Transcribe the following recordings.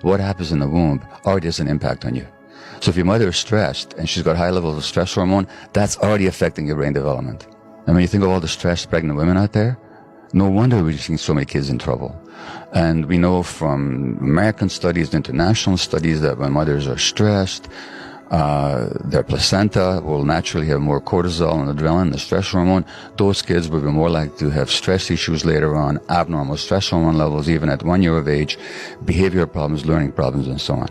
what happens in the womb already has an impact on you. So if your mother is stressed and she's got high levels of stress hormone, that's already affecting your brain development. And when you think of all the stressed pregnant women out there, no wonder we're seeing so many kids in trouble. And we know from American studies, international studies, that when mothers are stressed, their placenta will naturally have more cortisol and adrenaline, the stress hormone. Those kids will be more likely to have stress issues later on, abnormal stress hormone levels even at 1 year of age, behavioral problems, learning problems, and so on.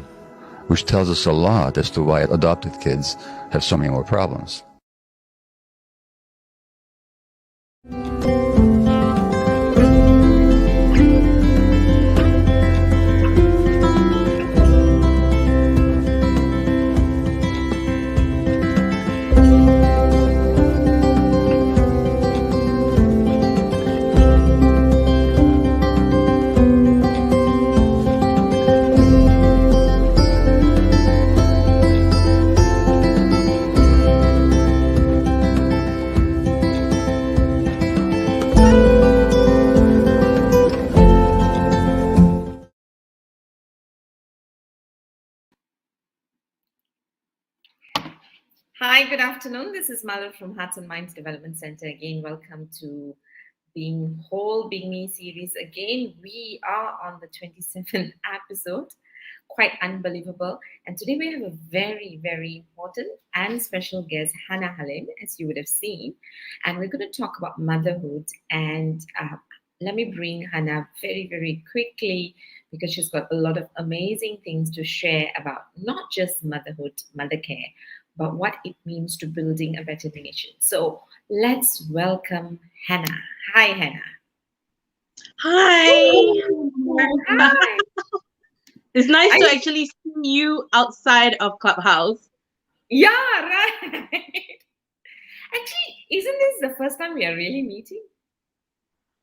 Which tells us a lot as to why adopted kids have so many more problems. Hi, good afternoon. This is Malal from Hearts&Minds Development Center. Again, welcome to Being Whole, Being Me series. Again, we are on the 27th episode. Quite unbelievable. And today we have a very, very important and special guest, Hannah Halim, as you would have seen. And we're going to talk about motherhood. And let me bring Hannah very, very quickly because she's got a lot of amazing things to share about not just motherhood, mother care, but what it means to building a better nation. So let's welcome Hannah. Hi, Hannah. Hi. Hi. It's nice to actually see you outside of Clubhouse. Yeah, right. Actually, isn't this the first time we are really meeting?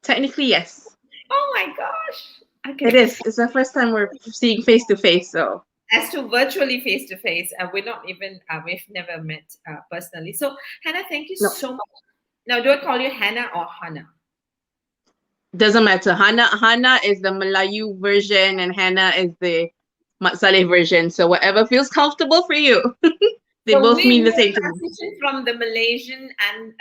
Technically, yes. Oh my gosh. Okay. It is. It's the first time we're seeing face to face. So as to virtually face to face, we're not even, we've never met personally. So, Hannah, thank you so much. Now, do I call you Hannah or Hannah? Doesn't matter. Hannah is the Melayu version and Hannah is the Mat Saleh version. So whatever feels comfortable for you. They so both mean the same thing. Transition from the Malaysian and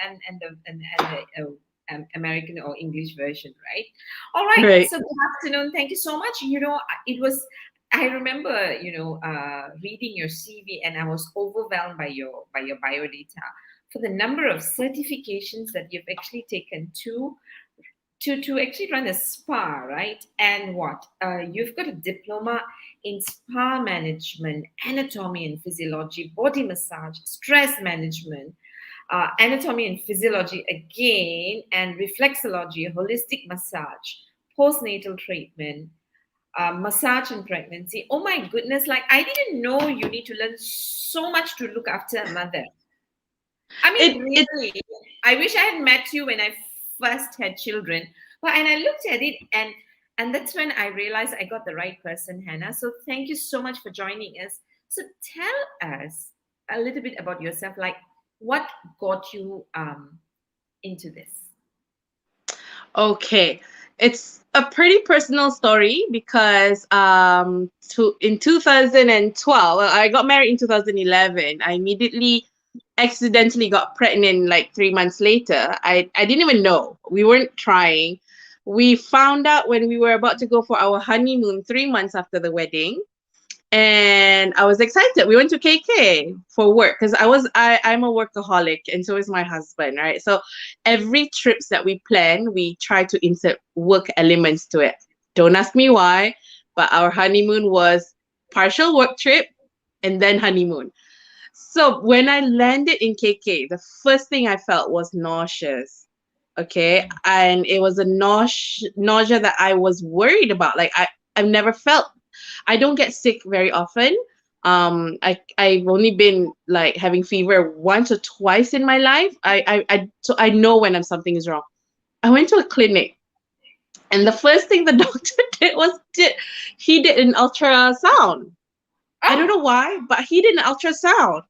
the American or English version, right? All right. So good afternoon. Thank you so much. You know, I remember, reading your CV and I was overwhelmed by your biodata for the number of certifications that you've actually taken to actually run a spa, right? And what? You've got a diploma in spa management, anatomy and physiology, body massage, stress management, anatomy and physiology again, and reflexology, holistic massage, postnatal treatment, massage and pregnancy. Oh my goodness, like I didn't know you need to learn so much to look after a mother. I mean, really, I wish I had met you when I first had children. And I looked at it and that's when I realized I got the right person, Hannah. So thank you so much for joining us. So tell us a little bit about yourself, like what got you into this? Okay. It's a pretty personal story because in 2012, I got married in 2011. I immediately accidentally got pregnant like 3 months later. I didn't even know. We weren't trying. We found out when we were about to go for our honeymoon 3 months after the wedding. And I was excited. We went to KK for work because I'm a workaholic and so is my husband, right? So every trips that we plan, we try to insert work elements to it. Don't ask me why, but our honeymoon was partial work trip and then honeymoon. So when I landed in KK, the first thing I felt was nauseous. Okay. And it was a nausea that I was worried about. Like I've never felt. I don't get sick very often. I've only been like having fever once or twice in my life. So I know when something is wrong. I went to a clinic, and the first thing the doctor did was he did an ultrasound. I don't know why, but he did an ultrasound.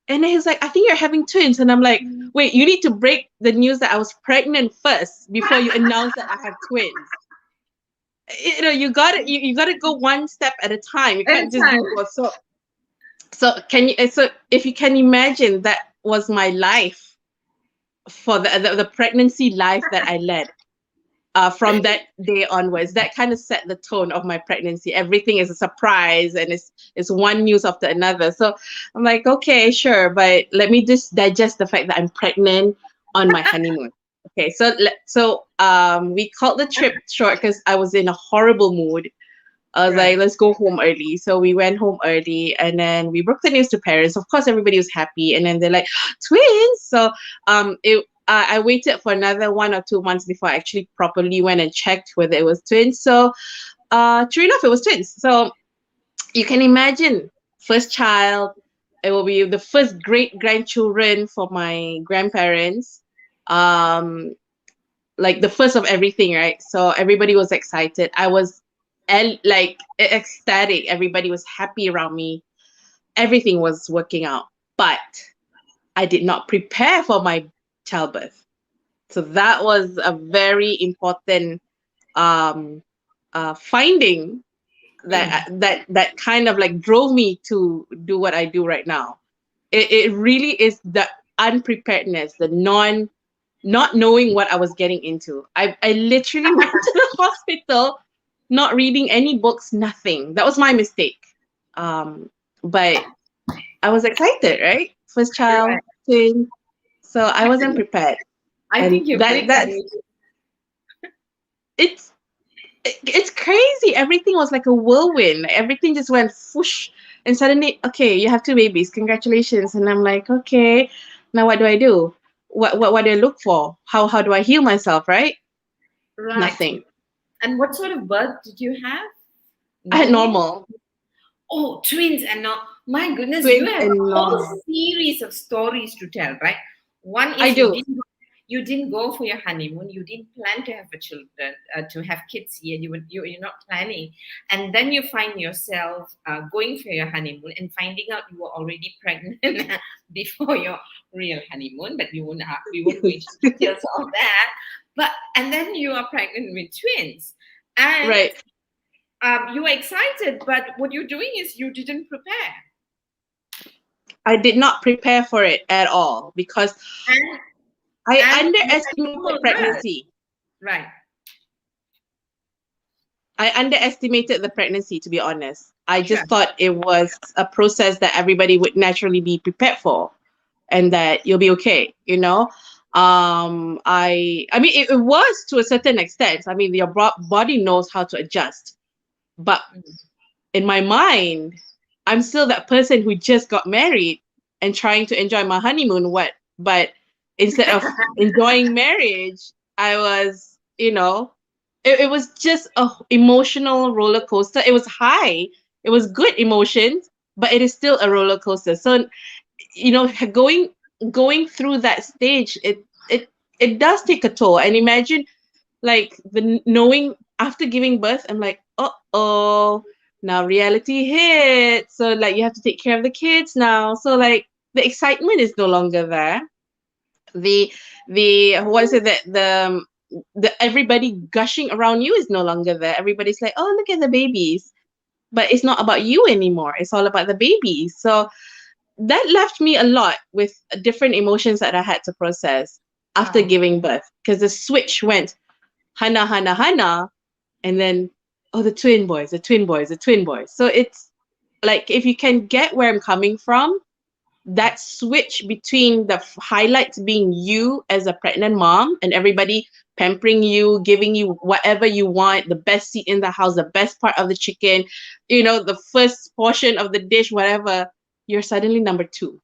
And then he's like, I think you're having twins. And I'm like, wait, you need to break the news that I was pregnant first before you announce that I have twins. you gotta go one step at a time. You At a can't just do time. both. So if you can imagine, that was my life for the pregnancy life that I led. From that day onwards, that kind of set the tone of my pregnancy. Everything is a surprise, and it's one news after another. So I'm like, okay, sure, but let me just digest the fact that I'm pregnant on my honeymoon. Okay, so we called the trip short because I was in a horrible mood. I was like, Right. let's go home early. So we went home early, and then we broke the news to parents. Of course, everybody was happy. And then they're like, twins. So I waited for another 1 or 2 months before I actually properly went and checked whether it was twins. So true enough, it was twins. So you can imagine, first child, it will be the first great grandchildren for my grandparents. Um, like the first of everything, right? So everybody was excited. I was like ecstatic. Everybody was happy around me. Everything was working out, but I did not prepare for my childbirth. So that was a very important um, finding that kind of like drove me to do what I do right now. It really is the unpreparedness, the not knowing what I was getting into. I literally went to the hospital not reading any books, nothing. That was my mistake. But I was excited, right? First child, Right. twin. So I wasn't prepared. I And think you're that's very it's it's crazy. Everything was like a whirlwind. Everything just went whoosh. And suddenly, okay, you have two babies. Congratulations. And I'm like, okay, now what do I do? What do I look for? How do I heal myself, right? right. Nothing. And what sort of birth did you have? I had Normal? normal. Oh, twins and not. My goodness, you Twins have and a normal. whole series of stories to tell, right? One I is do. you didn't go for your honeymoon. You didn't plan to have a children, to have kids here. You're not planning, and then you find yourself going for your honeymoon and finding out you were already pregnant before your real honeymoon. But we won't go into details of that. But and then you are pregnant with twins, and Right. you were excited. But what you're doing is you didn't prepare. I did not prepare for it at all because And I you had underestimated normal birth. pregnancy. Right. I underestimated the pregnancy, to be honest. I Sure. just thought it was a process that everybody would naturally be prepared for, and that you'll be okay, you know. I mean, it was to a certain extent. I mean, your body knows how to adjust, but Mm. in my mind, I'm still that person who just got married and trying to enjoy my honeymoon. But instead of enjoying marriage, I was, it was just a emotional roller coaster. It was high, it was good emotions, but it is still a roller coaster. So, going through that stage, it does take a toll. And imagine, like, the knowing after giving birth, I'm like, oh, now reality hit. So like you have to take care of the kids now. So like the excitement is no longer there. The what is it, that the everybody gushing around you is no longer there. Everybody's like, oh, look at the babies. But it's not about you anymore. It's all about the babies. So that left me a lot with different emotions that I had to process after Wow. giving birth, because the switch went Hana, Hana, Hana, and then, oh, the twin boys, the twin boys, the twin boys. So it's like, if you can get where I'm coming from, that switch between the highlights being you as a pregnant mom and everybody pampering you, giving you whatever you want, the best seat in the house, the best part of the chicken, the first portion of the dish, whatever, you're suddenly number two.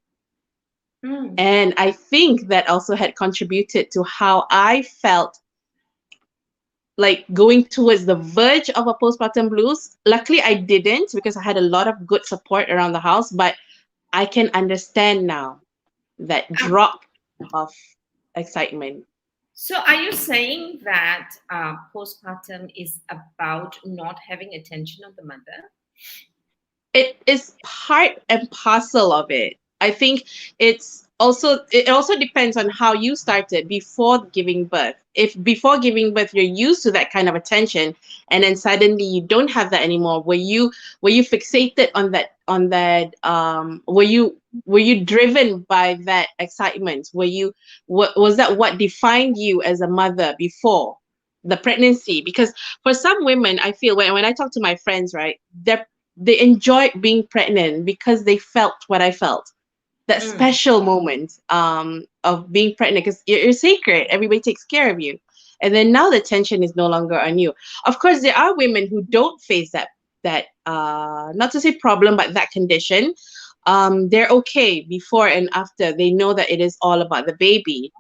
Mm. And I think that also had contributed to how I felt, like going towards the verge of a postpartum blues. Luckily, I didn't, because I had a lot of good support around the house, but I can understand now that Um, drop of excitement. so, are you saying that postpartum is about not having attention of the mother? It is part and parcel of it. I think it's also, it also depends on how you started before giving birth. If before giving birth you're used to that kind of attention, and then suddenly you don't have that anymore, were you fixated on that were you driven by that excitement? Was that what defined you as a mother before the pregnancy? Because for some women, I feel when I talk to my friends, right, they enjoy being pregnant because they felt what I felt, that special moment of being pregnant, because you're sacred. Everybody takes care of you. And then now the tension is no longer on you. Of course, there are women who don't face that not to say problem, but that condition. They're okay before and after. They know that it is all about the baby,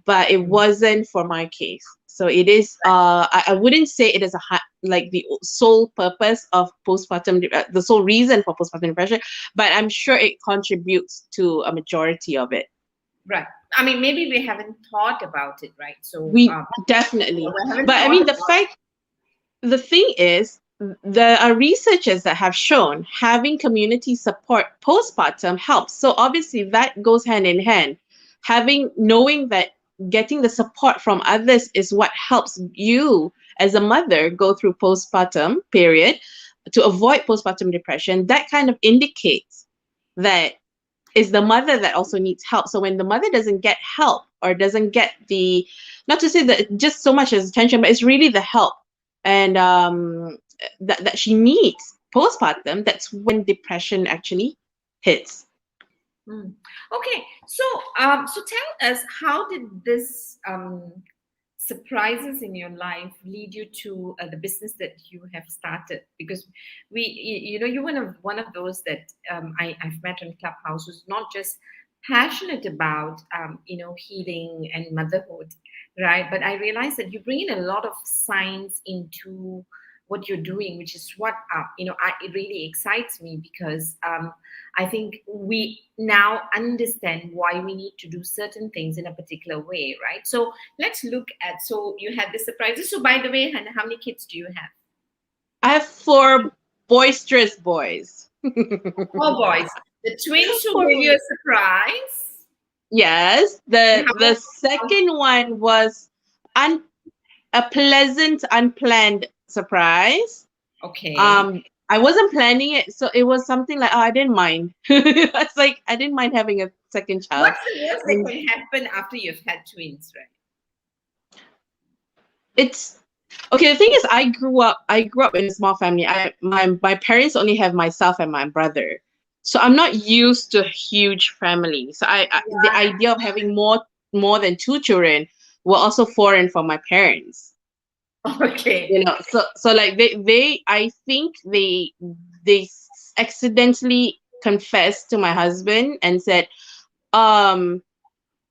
but it wasn't for my case. So it is. I wouldn't say it is like the sole purpose of postpartum, the sole reason for postpartum depression, but I'm sure it contributes to a majority of it. Right. I mean, maybe we haven't thought about it, right? So We definitely, but I mean, the thing is, there are researchers that have shown having community support postpartum helps. So obviously that goes hand in hand. Knowing that getting the support from others is what helps you as a mother go through postpartum period to avoid postpartum depression. That kind of indicates that is the mother that also needs help. So when the mother doesn't get help or doesn't get not to say that just so much as attention, but it's really the help and that she needs postpartum, that's when depression actually hits. Okay, so tell us, how did this surprises in your life lead you to the business that you have started? Because you're one of those that I've met on Clubhouse who's not just passionate about healing and motherhood, right? But I realize that you bring in a lot of science into what you're doing, which is what it really excites me, because I think we now understand why we need to do certain things in a particular way, right? So let's look at, so you had the surprises. So by the way, Hannah, how many kids do you have? I have 4 boisterous boys. 4 boys. The twins who gave you a surprise? Yes. The second one was a pleasant, unplanned surprise. Okay. I wasn't planning it, so it was something like, I didn't mind. It's like I didn't mind having a second child. What's the worst that can happen after you've had twins, right? It's okay. The thing is, I grew up in a small family. My parents only have myself and my brother, so I'm not used to a huge family. So the idea of having more than 2 children were also foreign for my parents. Okay. So like I think they accidentally confessed to my husband and said, oh,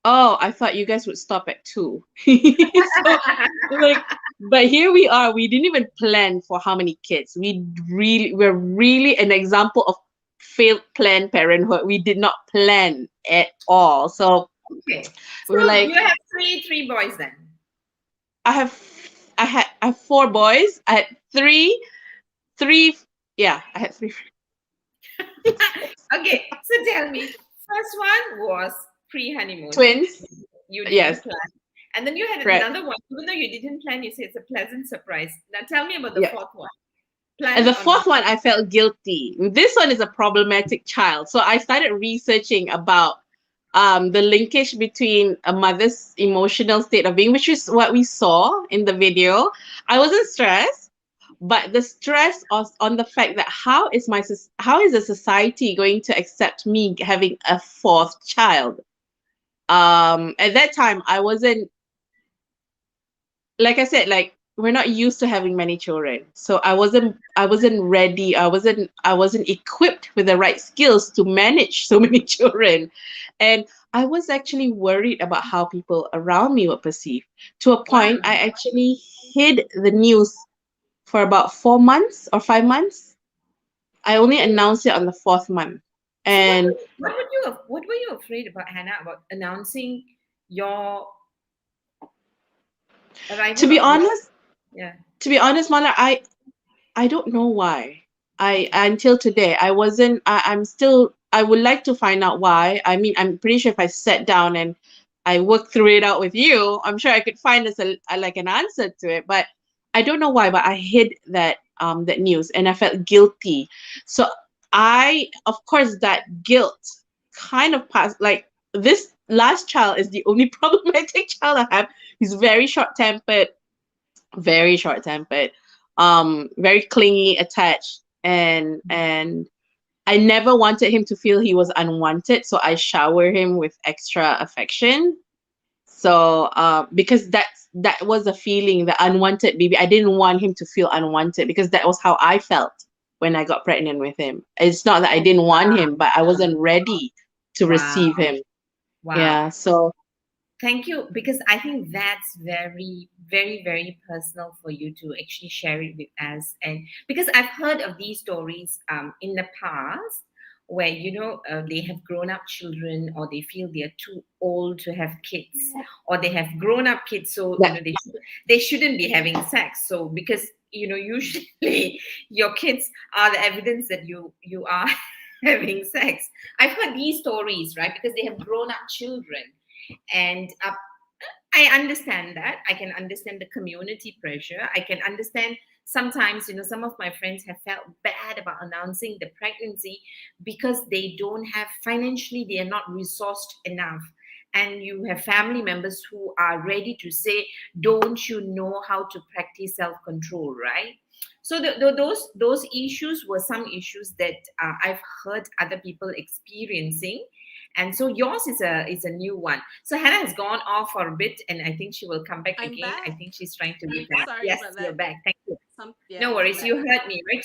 I thought you guys would stop at 2. So like, but here we are. We didn't even plan for how many kids. We're really an example of failed planned parenthood. We did not plan at all. So okay. we're like, you have three boys then. I have 4 boys. I had three. Yeah, I had 3. Okay, so tell me, first one was pre-honeymoon. Twins. You didn't plan. And then you had another one, even though you didn't plan, you say it's a pleasant surprise. Now tell me about the 4th one. And the 4th one, I felt guilty. This one is a problematic child. So I started researching about the linkage between a mother's emotional state of being, which is what we saw in the video. I wasn't stressed, but the stress on the fact that how is the society going to accept me having a 4th child? At that time, I wasn't, like I said, like, we're not used to having many children, so I wasn't ready. I wasn't equipped with the right skills to manage so many children, and I was actually worried about how people around me would perceive. To a point, I actually hid the news for about 4 months or 5 months. I only announced it on the 4th month. And what were you afraid about, Hannah, about announcing your arrival? To be honest, Mala, I don't know why. Until today, I'm still I would like to find out why. I mean, I'm pretty sure if I sat down and I worked through it out with you, I'm sure I could find us like an answer to it. But I don't know why, but I hid that news and I felt guilty. So of course, that guilt kind of passed. Like, this last child is the only problematic child I have. He's very short tempered, very clingy, attached, and I never wanted him to feel he was unwanted, so I shower him with extra affection. So because that was a feeling, the unwanted baby. I didn't want him to feel unwanted because that was how I felt when I got pregnant with him. It's not that I didn't want him, but I wasn't ready to receive him. Wow. Yeah. So thank you, because I think that's very, very, very personal for you to actually share it with us. And because I've heard of these stories in the past where, they have grown up children, or they feel they're too old to have kids, or they have grown up kids, so, yeah. they shouldn't be having sex. So, because, usually your kids are the evidence that you are having sex. I've heard these stories, right? Because they have grown up children. And I understand that. I can understand the community pressure. I can understand sometimes, some of my friends have felt bad about announcing the pregnancy because they don't have, financially, they are not resourced enough. And you have family members who are ready to say, don't you know how to practice self-control, right? So those issues were some issues that I've heard other people experiencing, and so yours is a new one. So Hannah has gone off for a bit, and I think she will come back I'm again. I back. think she's trying to reconnect. Sorry Yes, about you're that. back. Thank you. Yeah, No I'm worries. back. You heard me, right?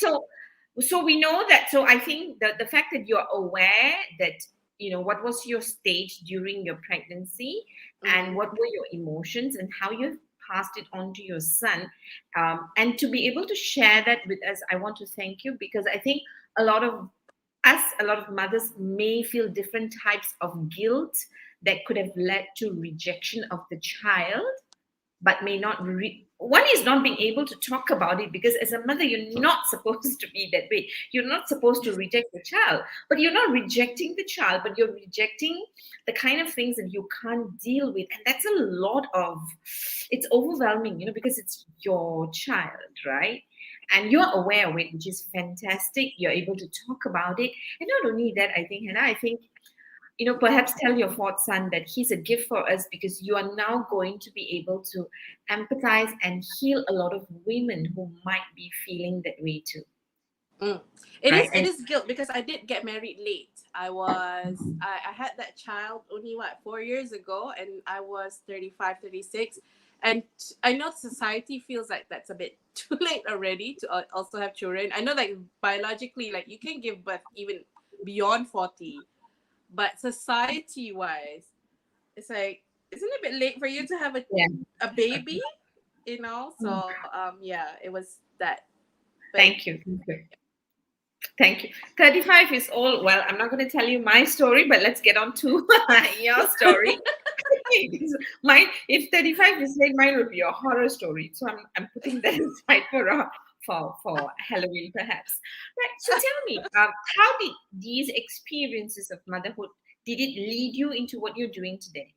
So we know that. So I think the fact that you're aware that, what was your stage during your pregnancy, and what were your emotions, and how you've passed it on to your son, and to be able to share that with us, I want to thank you, because I think a lot of a lot of mothers may feel different types of guilt that could have led to rejection of the child, but may not one is not being able to talk about it, because as a mother you're not supposed to be that way. You're not supposed to reject the child, but you're not rejecting the child, but you're rejecting the kind of things that you can't deal with. And that's a lot of, it's overwhelming, because it's your child, right? And you're aware of it, which is fantastic. You're able to talk about it. And not only that, I think, Hannah, I think, perhaps tell your fourth son that he's a gift for us, because you are now going to be able to empathize and heal a lot of women who might be feeling that way too. It Right? is guilt because I did get married late. I had that child only 4 years ago, and I was 35, 36. And I know society feels like that's a bit too late already to also have children. I know, like, biologically, like, you can give birth even beyond 40, but society wise, it's like, isn't it a bit late for you to have Yeah. a baby? So yeah, it was that. But Thank you. Thank you. Thank you. 35 is all. Well, I'm not going to tell you my story, but let's get on to your story. Mine, if 35 is late, mine would be a horror story. So I'm putting that aside for Halloween, perhaps. Right. So tell me, how did these experiences of motherhood, did it lead you into what you're doing today?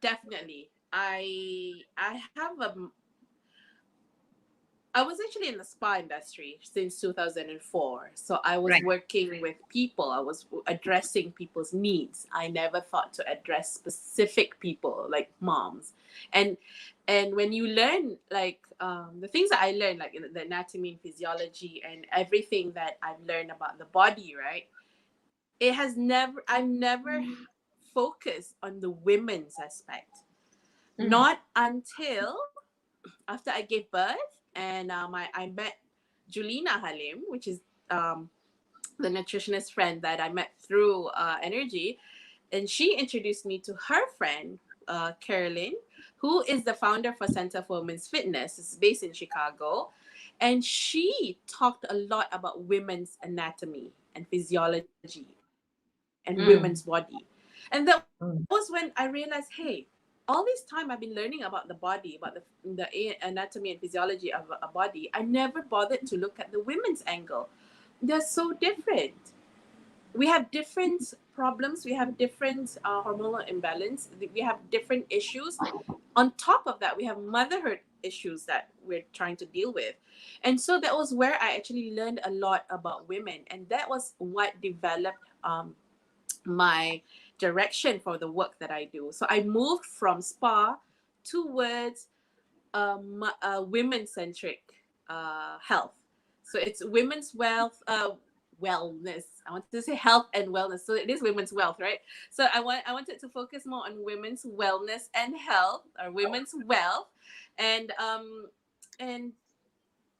Definitely. I was actually in the spa industry since 2004. So I was Right. working with people. I was addressing people's needs. I never thought to address specific people like moms. And when you learn, like, the things that I learned, like, in the anatomy and physiology and everything that I've learned about the body, right? I've never focused on the women's aspect. Not until after I gave birth, and I met Julina Halim, which is the nutritionist friend that I met through Energy, and she introduced me to her friend, Carolyn, who is the founder for Center for Women's Fitness. It's based in Chicago, and she talked a lot about women's anatomy and physiology and women's body, and that was when I realized, hey, all this time I've been learning about the body, about the anatomy and physiology of a body. I never bothered to look at the women's angle. they're so different. We have different problems. We have different hormonal imbalance. We have different issues. On top of that, we have motherhood issues that we're trying to deal with. And so that was where I actually learned a lot about women. And that was what developed my direction for the work that I do. So I moved from spa towards women-centric health. So it's women's wellness. I want to say health and wellness. So it is women's wealth, right? So I wanted to focus more on women's wellness and health, or women's wealth, and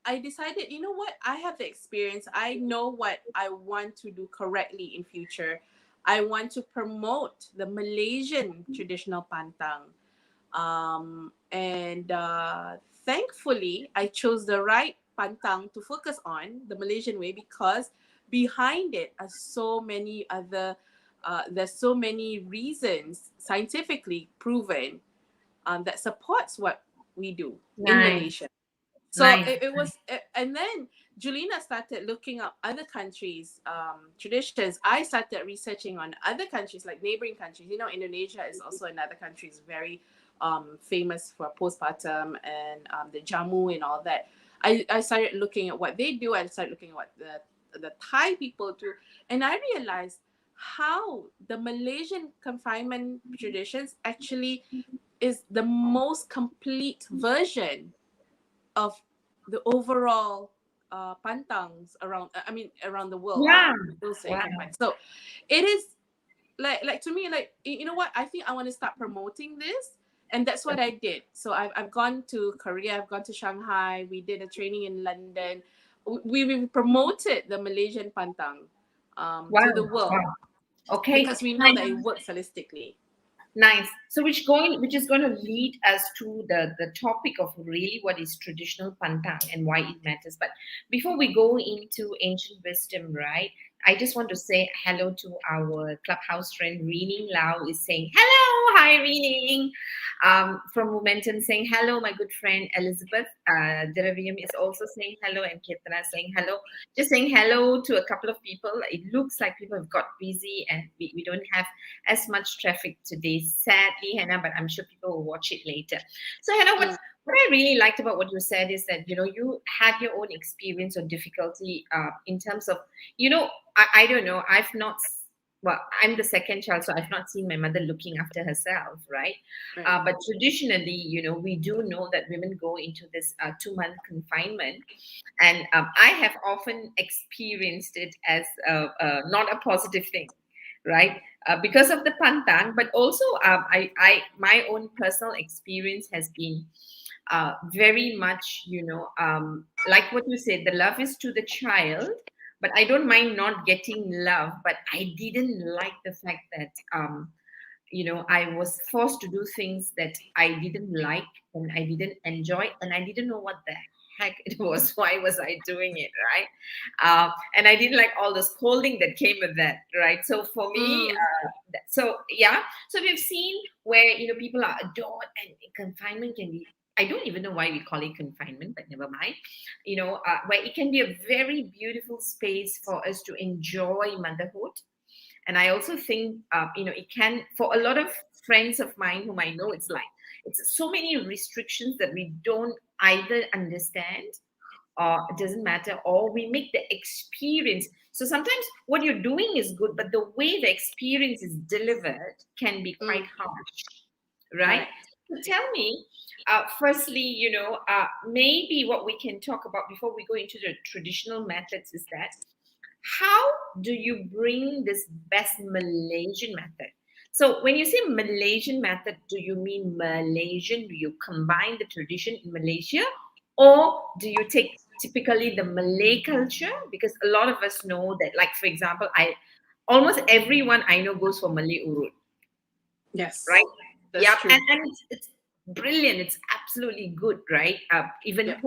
I decided, you know what? I have the experience. I know what I want to do correctly in future. I want to promote the Malaysian traditional pantang. And thankfully, I chose the right pantang to focus on, the Malaysian way, because behind it are so many other, there's so many reasons scientifically proven that supports what we do in Nice, Malaysia. So nice. and then Julina started looking up other countries' traditions. I started researching on other countries, like neighboring countries. You know, Indonesia is also another country is very famous for postpartum and the jamu and all that. I started looking at what they do. I started looking at what the Thai people do, and I realized how the Malaysian confinement traditions actually is the most complete version of the overall pantangs around. I mean, around the world, or Yeah, those that you wow. can find. So, it is like to me, like, you know what? I think I want to start promoting this, and that's what I did. So I've gone to Korea, I've gone to Shanghai. We did a training in London. We promoted the Malaysian pantang Wow, to the world wow. Okay, because we know that nice. it works holistically. Nice. So which is going to lead us to the topic of really what is traditional pantang and why it matters. But before we go into ancient wisdom, right? I just want to say hello to our clubhouse friend Reening Lau is saying hello, hi Reening. From Momentum saying hello, my good friend Elizabeth. Deravium is also saying hello, and Ketana saying hello. Just saying hello to a couple of people. It looks like people have got busy and we don't have as much traffic today, sadly, Hannah, but I'm sure people will watch it later. So, Hannah, Mm. what I really liked about what you said is that, you had your own experience or difficulty in terms of, I don't know, well, I'm the second child, so I've not seen my mother looking after herself, right? Right. But traditionally, we do know that women go into this 2-month confinement. And I have often experienced it as not a positive thing, right? Because of the pantang, but also my own personal experience has been very much, like what you said, the love is to the child, but I don't mind not getting love, but I didn't like the fact that, I was forced to do things that I didn't like and I didn't enjoy, and I didn't know what the heck it was. Why was I doing it, right? And I didn't like all the scolding that came with that, right? So for me, Mm. so yeah, so we've seen where people are adored, and confinement can be. I don't even know why we call it confinement, but never mind. Where it can be a very beautiful space for us to enjoy motherhood. And I also think, it can, for a lot of friends of mine whom I know, it's so many restrictions that we don't either understand, or it doesn't matter, or we make the experience. So sometimes what you're doing is good, but the way the experience is delivered can be quite Mm. harsh, right? Correct. So tell me, firstly, maybe what we can talk about before we go into the traditional methods is that how do you bring this best Malaysian method? So when you say Malaysian method, do you mean Malaysian? Do you combine the tradition in Malaysia? Or do you take typically the Malay culture? Because a lot of us know that, like, for example, almost everyone I know goes for Malay urut, right? Yes, that's Yep. true. And it's brilliant. It's absolutely good, right? Even Yeah.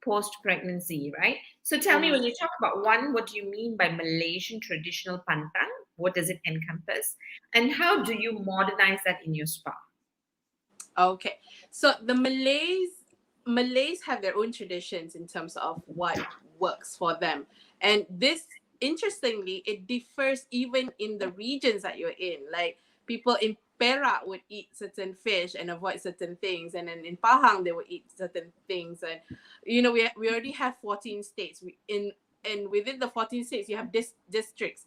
post pregnancy, right? So tell me, when Mhm. you talk about one, what do you mean by Malaysian traditional pantang? What does it encompass? And how do you modernize that in your spa? Okay. So the Malays have their own traditions in terms of what works for them. And this, interestingly, it differs even in the regions that you're in. Like people in Perak would eat certain fish and avoid certain things, and then in Pahang they would eat certain things. And we already have 14 states. And within the 14 states you have districts.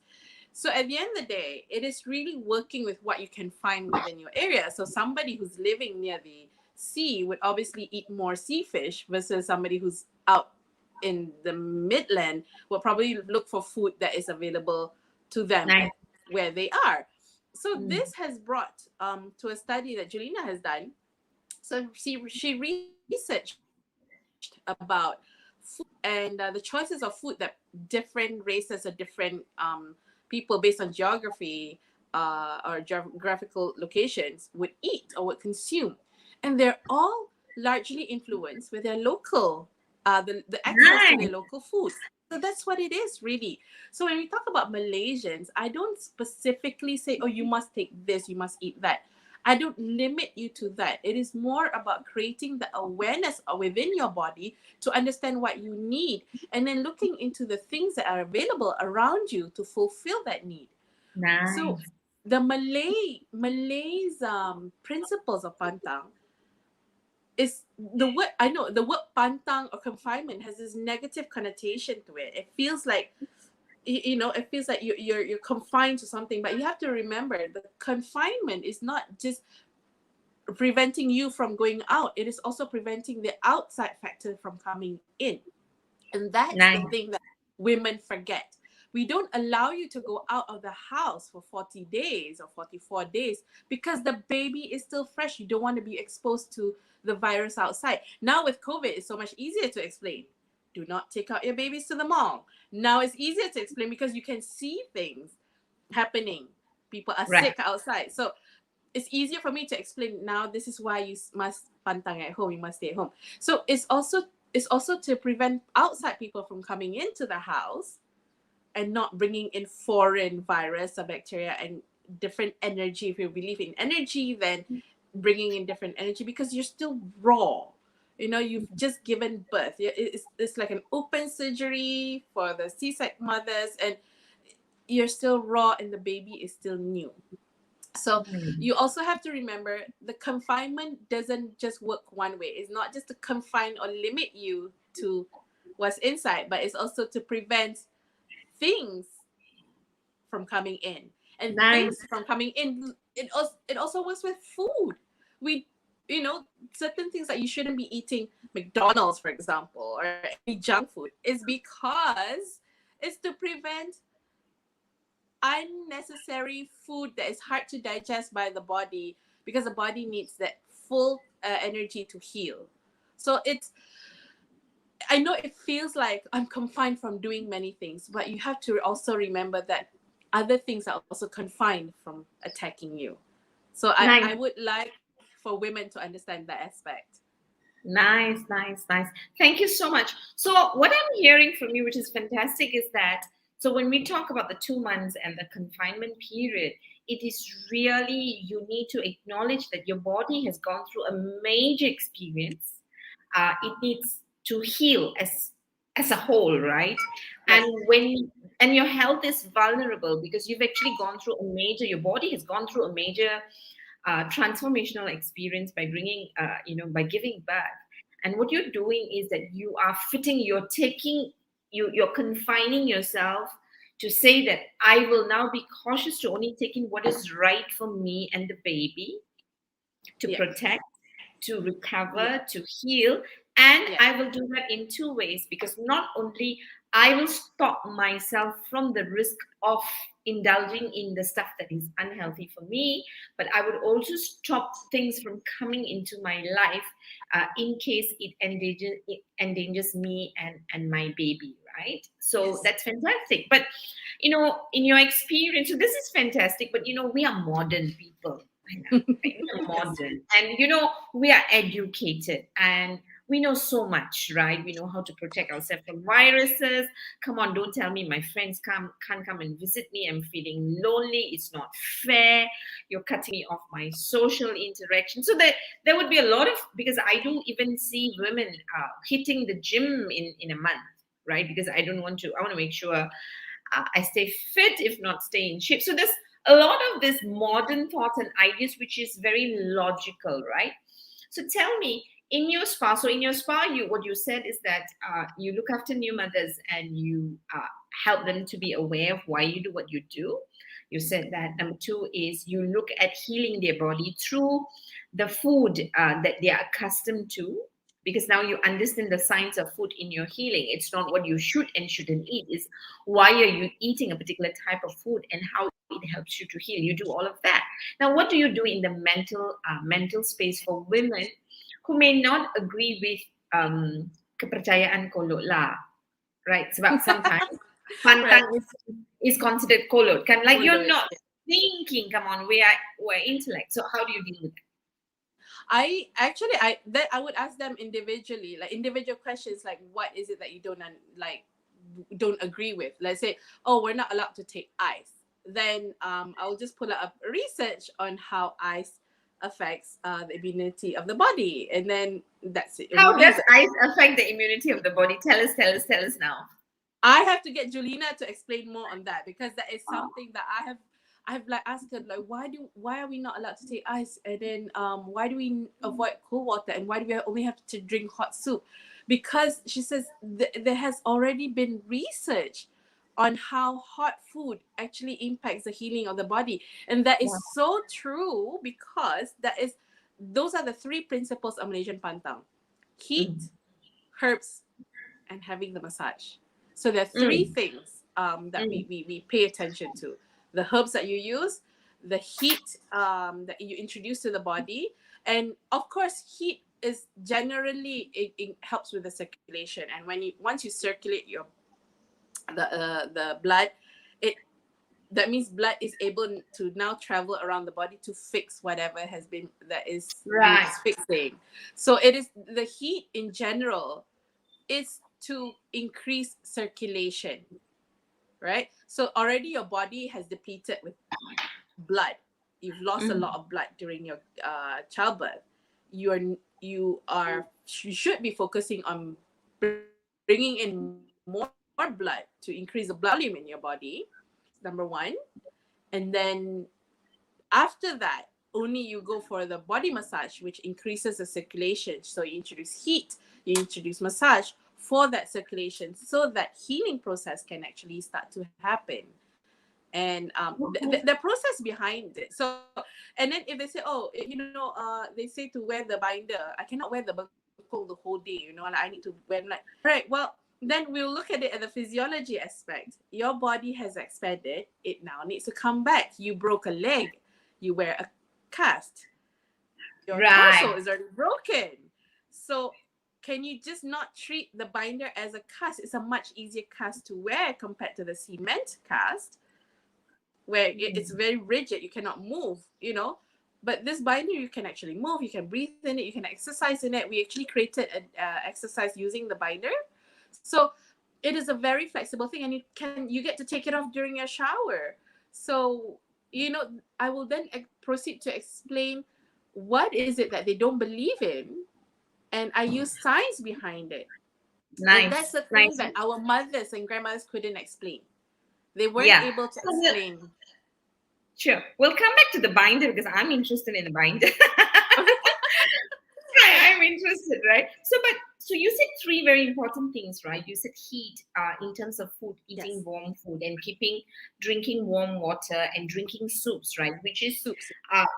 So at the end of the day, it is really working with what you can find within your area. So somebody who's living near the sea would obviously eat more sea fish versus somebody who's out in the Midland will probably look for food that is available to them Nice. at where they are. So this has brought to a study that Julina has done. So she researched about food and the choices of food that different races or different people based on geography or geographical locations would eat or would consume. And they're all largely influenced with their local, the access to their Nice. local food. So that's what it is, really. So when we talk about Malaysians, I don't specifically say, oh, you must take this, you must eat that. I don't limit you to that. It is more about creating the awareness within your body to understand what you need, and then looking into the things that are available around you to fulfill that need. So Nice. the Malays principles of pantang is the word pantang or confinement has this negative connotation to it. It feels like it feels like you're confined to something, but you have to remember the confinement is not just preventing you from going out, it is also preventing the outside factor from coming in. And that's the Nice. thing that women forget. We don't allow you to go out of the house for 40 days or 44 days because the baby is still fresh. You don't want to be exposed to the virus outside. Now with COVID, it's so much easier to explain. Do not take out your babies to the mall. Now it's easier to explain because you can see things happening. People are Right. sick outside. So it's easier for me to explain now. This is why you must pantang at home. You must stay at home. So it's also to prevent outside people from coming into the house and not bringing in foreign virus or bacteria and different energy. If you believe in energy, then bringing in different energy because you're still raw. You've just given birth. It's like an open surgery for the C-section mothers, and you're still raw and the baby is still new. So you also have to remember the confinement doesn't just work one way. It's not just to confine or limit you to what's inside, but it's also to prevent things from coming in. And Nice. things from coming in, it also works with food. We certain things that you shouldn't be eating McDonald's, for example, or any junk food is because it's to prevent unnecessary food that is hard to digest by the body because the body needs that full energy to heal. So I know it feels like I'm confined from doing many things, but you have to also remember that other things are also confined from attacking you. So Nice. I would like for women to understand that aspect. Nice, nice, nice. Thank you so much. So, what I'm hearing from you, which is fantastic, is that so when we talk about the 2 months and the confinement period, it is really you need to acknowledge that your body has gone through a major experience. It needs to heal as a whole, right? Yes. And your health is vulnerable because you've actually gone through a major. Your body has gone through a major transformational experience by by giving birth. And what you're doing is that you're confining yourself to say that I will now be cautious to only take in what is right for me and the baby to Yeah. protect, to Yeah. recover, to heal. And Yeah. I will do that in 2 ways because not only I will stop myself from the risk of indulging in the stuff that is unhealthy for me, but I would also stop things from coming into my life in case it endangers me and my baby, right? So Yes. that's fantastic. But in your experience, so this is fantastic, but we are modern people. I know, right? We are Yes. modern, and we are educated, and we know so much, right? We know how to protect ourselves from viruses. Come on, don't tell me my friends can't come and visit me. I'm feeling lonely. It's not fair. You're cutting me off my social interaction. So there would be a lot of, because I do even see women hitting the gym in a month. right? Because I want to make sure I stay fit, if not stay in shape. So there's a lot of this modern thoughts and ideas, which is very logical, right? So tell me, in your spa, what you said is that you look after new mothers and you help them to be aware of why you do what you do. You said that number two is you look at healing their body through the food that they are accustomed to, because now you understand the science of food in your healing. It's not what you should and shouldn't eat, is why are you eating a particular type of food and how it helps you to heal. You do all of that. Now, what do you do in the mental space for women who may not agree with kepercayaan kolot lah, right? Sebab sometimes pantang is considered kolot. Kan, like you're not thinking. Come on, we're intellect. So how do you deal with it? I would ask them individually, like individual questions, like what is it that you don't agree with? Let's say, oh, we're not allowed to take ice. Then I'll just pull up research on how ice affects the immunity of the body, and then that's it. How does ice affect the immunity of the body? Tell us now. I have to get Julina to explain more on that, because that is something that I've like asked her, like, why are we not allowed to take ice, and then why do we avoid cold water, and why do we only have to drink hot soup? Because she says there has already been research on how hot food actually impacts the healing of the body, and that is so true, because those are the three principles of Malaysian pantang: heat, herbs, and having the massage. So there are three things that we pay attention to: the herbs that you use, the heat that you introduce to the body, and of course, heat is generally it helps with the circulation. And once you circulate the blood, that means blood is able to now travel around the body to fix whatever is fixing. So it is the heat in general is to increase circulation, right? So already your body has depleted with blood. You've lost a lot of blood during your childbirth. You should be focusing on bringing in more blood to increase the blood volume in your body. Number one. And then after that, only you go for the body massage, which increases the circulation. So you introduce heat, you introduce massage for that circulation, so that healing process can actually start to happen. And the process behind it. So, and then if they say, oh, they say to wear the binder, I cannot wear the bekul the whole day, like I need to wear, like, right, well, then we'll look at it at the physiology aspect. Your body has expanded, it now needs to come back. You broke a leg, you wear a cast. Your torso is already broken. So can you just not treat the binder as a cast? It's a much easier cast to wear compared to the cement cast, where it's very rigid, you cannot move, But this binder, you can actually move, you can breathe in it, you can exercise in it. We actually created an exercise using the binder. So it is a very flexible thing, and you get to take it off during your shower. So, I will then proceed to explain what is it that they don't believe in, and I use science behind it. Nice. And that's the thing that our mothers and grandmothers couldn't explain. They weren't able to explain. Sure. We'll come back to the binder, because I'm interested in the binder. I'm interested, right? So you said three very important things, right? You said heat in terms of food, eating warm food, and drinking warm water, and drinking soups, right? Which is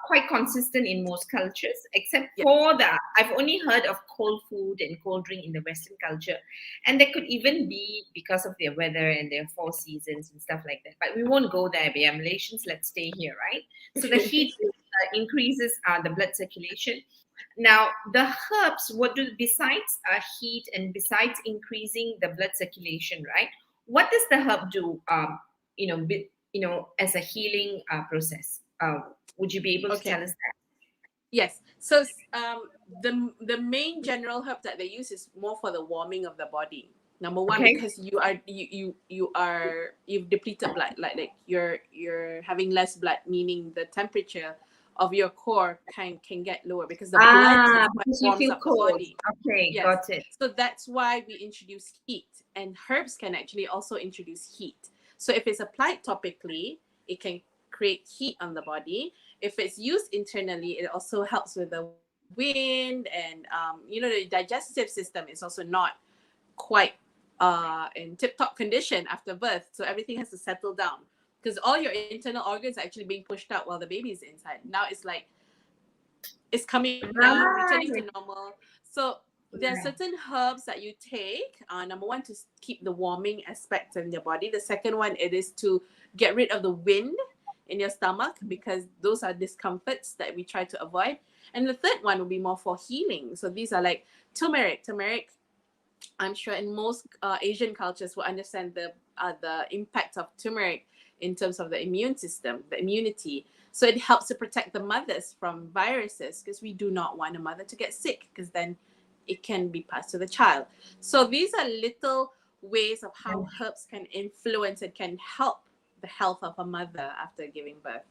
quite consistent in most cultures, except for I've only heard of cold food and cold drink in the Western culture. And that could even be because of their weather and their 4 seasons and stuff like that. But we won't go there. We are Malaysians. Let's stay here, right? So the heat increases the blood circulation. Now, the herbs, besides heat and besides increasing the blood circulation, right? What does the herb do, as a healing process? Would you be able to tell us that? Yes. So the main general herb that they use is more for the warming of the body. Number one, because you've depleted blood, like you're having less blood, meaning the temperature of your core can get lower because the blood is what because you warms feel up the cold. body. Okay, Yes. got it. So that's why we introduce heat, and herbs can actually also introduce heat. So if it's applied topically, it can create heat on the body. If it's used internally, it also helps with the wind, and the digestive system is also not quite in tip-top condition after birth. So everything has to settle down because all your internal organs are actually being pushed out while the baby is inside. Now it's like it's coming down, returning to Right. normal. So there are Right. certain herbs that you take. Number one, to keep the warming aspect in your body. The second one, it is to get rid of the wind in your stomach because those are discomforts that we try to avoid. And the third one will be more for healing. So these are like turmeric. Turmeric, I'm sure in most Asian cultures will understand the impact of turmeric in terms of the immune system, the immunity. So it helps to protect the mothers from viruses because we do not want a mother to get sick because then it can be passed to the child. So these are little ways of how herbs can influence and can help the health of a mother after giving birth.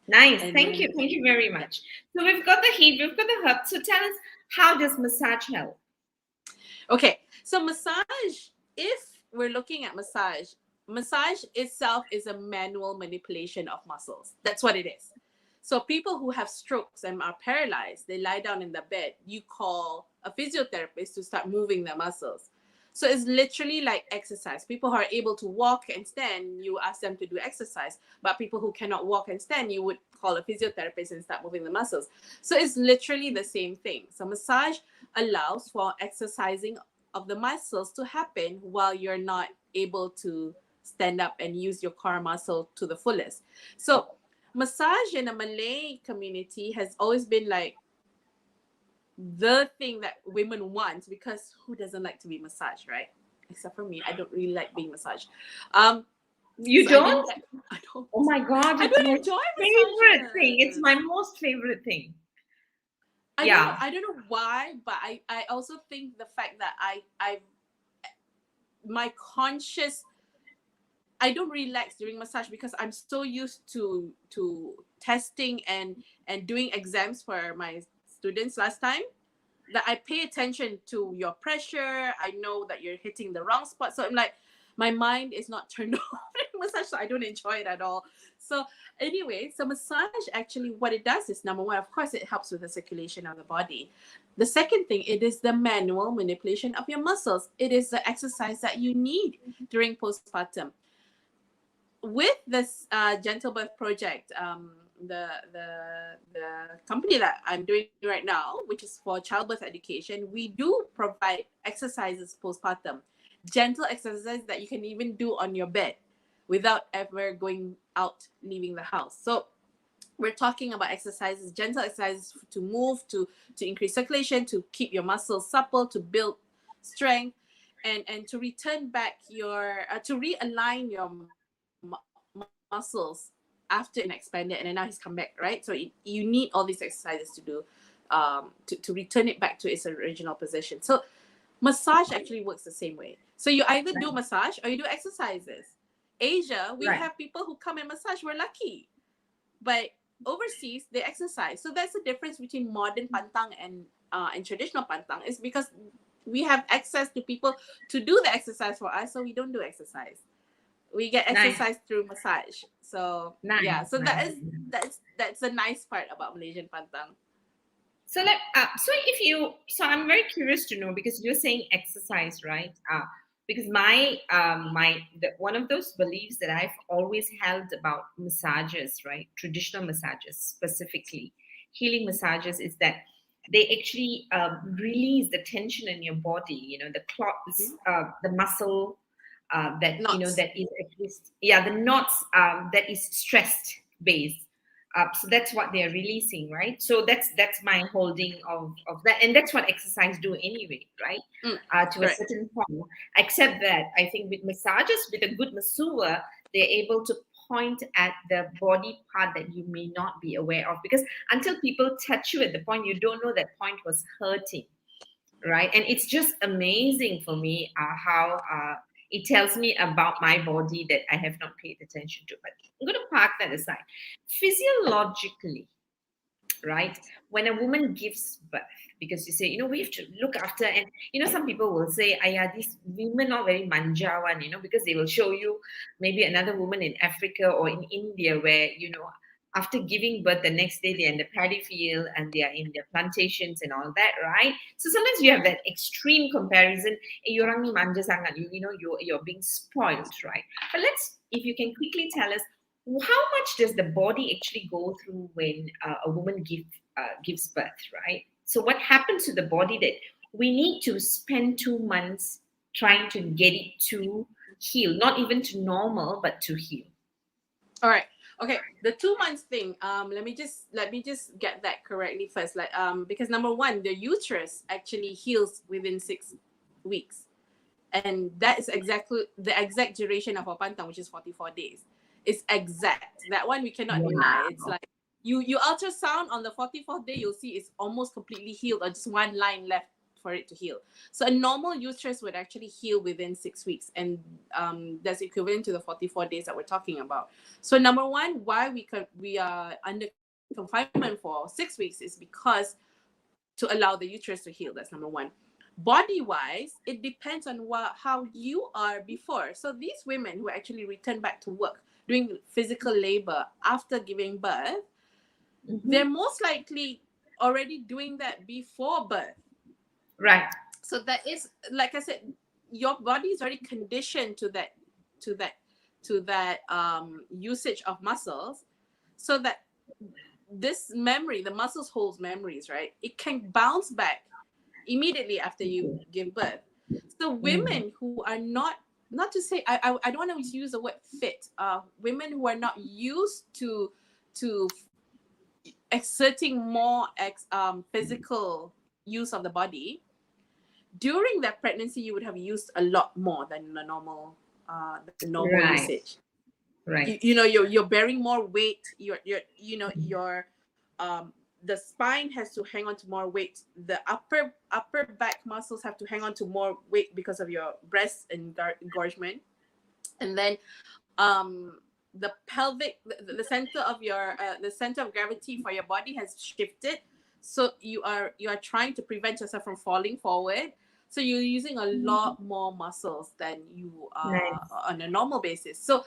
Nice. And Thank you. Thank you very much. So we've got the heat, we've got the herb. So tell us, how does massage help? Okay, so massage, if we're looking at massage itself is a manual manipulation of muscles. That's what it is. So people who have strokes and are paralyzed, they lie down in the bed, you call a physiotherapist to start moving their muscles. So it's literally like exercise. People who are able to walk and stand, you ask them to do exercise. But people who cannot walk and stand, you would call a physiotherapist and start moving the muscles. So it's literally the same thing. So massage allows for exercising of the muscles to happen while you're not able to stand up and use your core muscle to the fullest. So massage in the Malay community has always been like the thing that women want because who doesn't like to be massaged, right? Except for me, I don't really like being massaged. You So don't? I don't. Oh my God, I it's don't my enjoy favorite thing. It's massages. my most favorite thing. I don't know. Yeah. I don't know why, but I also think the fact that I my conscious I don't relax during massage because I'm so used to testing and doing exams for my students last time that I pay attention to your pressure. I know that you're hitting the wrong spot. So I'm like, my mind is not turned off in massage, so I don't enjoy it at all. So anyway, so massage actually what it does is number one, of course, it helps with the circulation of the body. The second thing, it is the manual manipulation of your muscles. It is the exercise that you need during postpartum. With this gentle birth project, the company that I'm doing right now, which is for childbirth education, we do provide exercises postpartum, gentle exercises that you can even do on your bed without ever going out, leaving the house. So we're talking about exercises, gentle exercises to move, to increase circulation, to keep your muscles supple, to build strength, and to return back your to realign your muscles after it's been expanded, and then now he's come back, right? So you need all these exercises to do to return it back to its original position. So massage actually works the same way. So you either do massage or you do exercises. Asia, we have people who come and massage. We're lucky, but overseas they exercise. So that's the difference between modern pantang and traditional pantang, is because we have access to people to do the exercise for us, so we don't do exercise. We get exercise through massage. So yeah, so that's the nice part about Malaysian pantang. So so I'm very curious to know, because you're saying exercise, right? Because one of those beliefs that I've always held about massages, right? Traditional massages, specifically healing massages, is that they actually release the tension in your body. You know, the clots, the muscle Knots. that is at least, the knots that is stressed based. So that's what they're releasing, right? So that's my holding of that, and that's what exercise do anyway, right? To a Correct. certain point. Except that I think with massages, with a good masseur, they're able to point at the body part that you may not be aware of, because until people touch you at the point, you don't know that point was hurting, right? And it's just amazing for me how it tells me about my body that I have not paid attention to. But I'm going to park that aside. Physiologically, right? When a woman gives birth, because you say, we have to look after, and some people will say, these women are very manja one, because they will show you maybe another woman in Africa or in India where, after giving birth, the next day they're in the paddy field and they are in their plantations and all that, right? So sometimes you have that extreme comparison. Orang ni manja sangat, you're being spoiled, right? But if you can quickly tell us, how much does the body actually go through when a woman gives birth, right? So what happens to the body that we need to spend 2 months trying to get it to heal, not even to normal, but to heal? All right. Okay. The 2 months thing. Let me just get that correctly first. Because number one, the uterus actually heals within 6 weeks, and that is exactly the exact duration of our pantang, which is 44 days. It's exact. That one we cannot deny. It's like you ultrasound on the 44th day, you'll see it's almost completely healed, or just one line left for it to heal. So a normal uterus would actually heal within 6 weeks, and that's equivalent to the 44 days that we're talking about. So number one, why we are under confinement for 6 weeks is because to allow the uterus to heal. That's number one. Body wise, it depends on how you are before. So these women who actually return back to work doing physical labor after giving birth, they're most likely already doing that before birth. Right. So that is, like I said, your body is already conditioned to that usage of muscles, so that this memory, the muscles holds memories, right? It can bounce back immediately after you give birth. So women who are not to say, I don't want to use the word fit, women who are not used to exerting more physical use of the body during that pregnancy, you would have used a lot more than the normal Right. usage. Right. You're bearing more weight. The spine has to hang on to more weight. The upper back muscles have to hang on to more weight because of your breast engorgement. And then the pelvic, the center of the center of gravity for your body has shifted. So you are trying to prevent yourself from falling forward. So you're using a lot more muscles than you are on a normal basis. So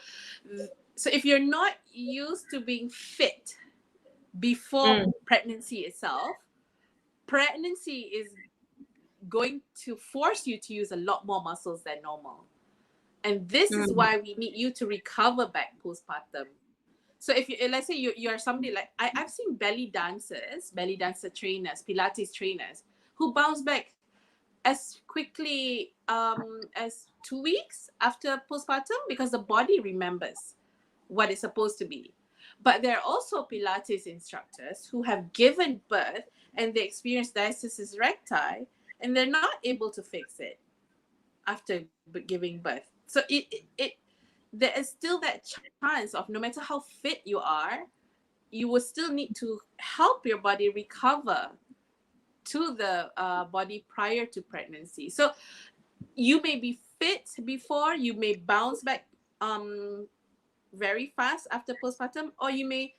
if you're not used to being fit before pregnancy itself, pregnancy is going to force you to use a lot more muscles than normal. And this is why we need you to recover back postpartum. So if let's say you're somebody like, I've seen belly dancer trainers, Pilates trainers, who bounce back as quickly as 2 weeks after postpartum, because the body remembers what it's supposed to be. But there are also Pilates instructors who have given birth and they experience diastasis recti, and they're not able to fix it after giving birth. So there is still that chance of, no matter how fit you are, you will still need to help your body recover to the body prior to pregnancy. So you may be fit before, you may bounce back very fast after postpartum, or you may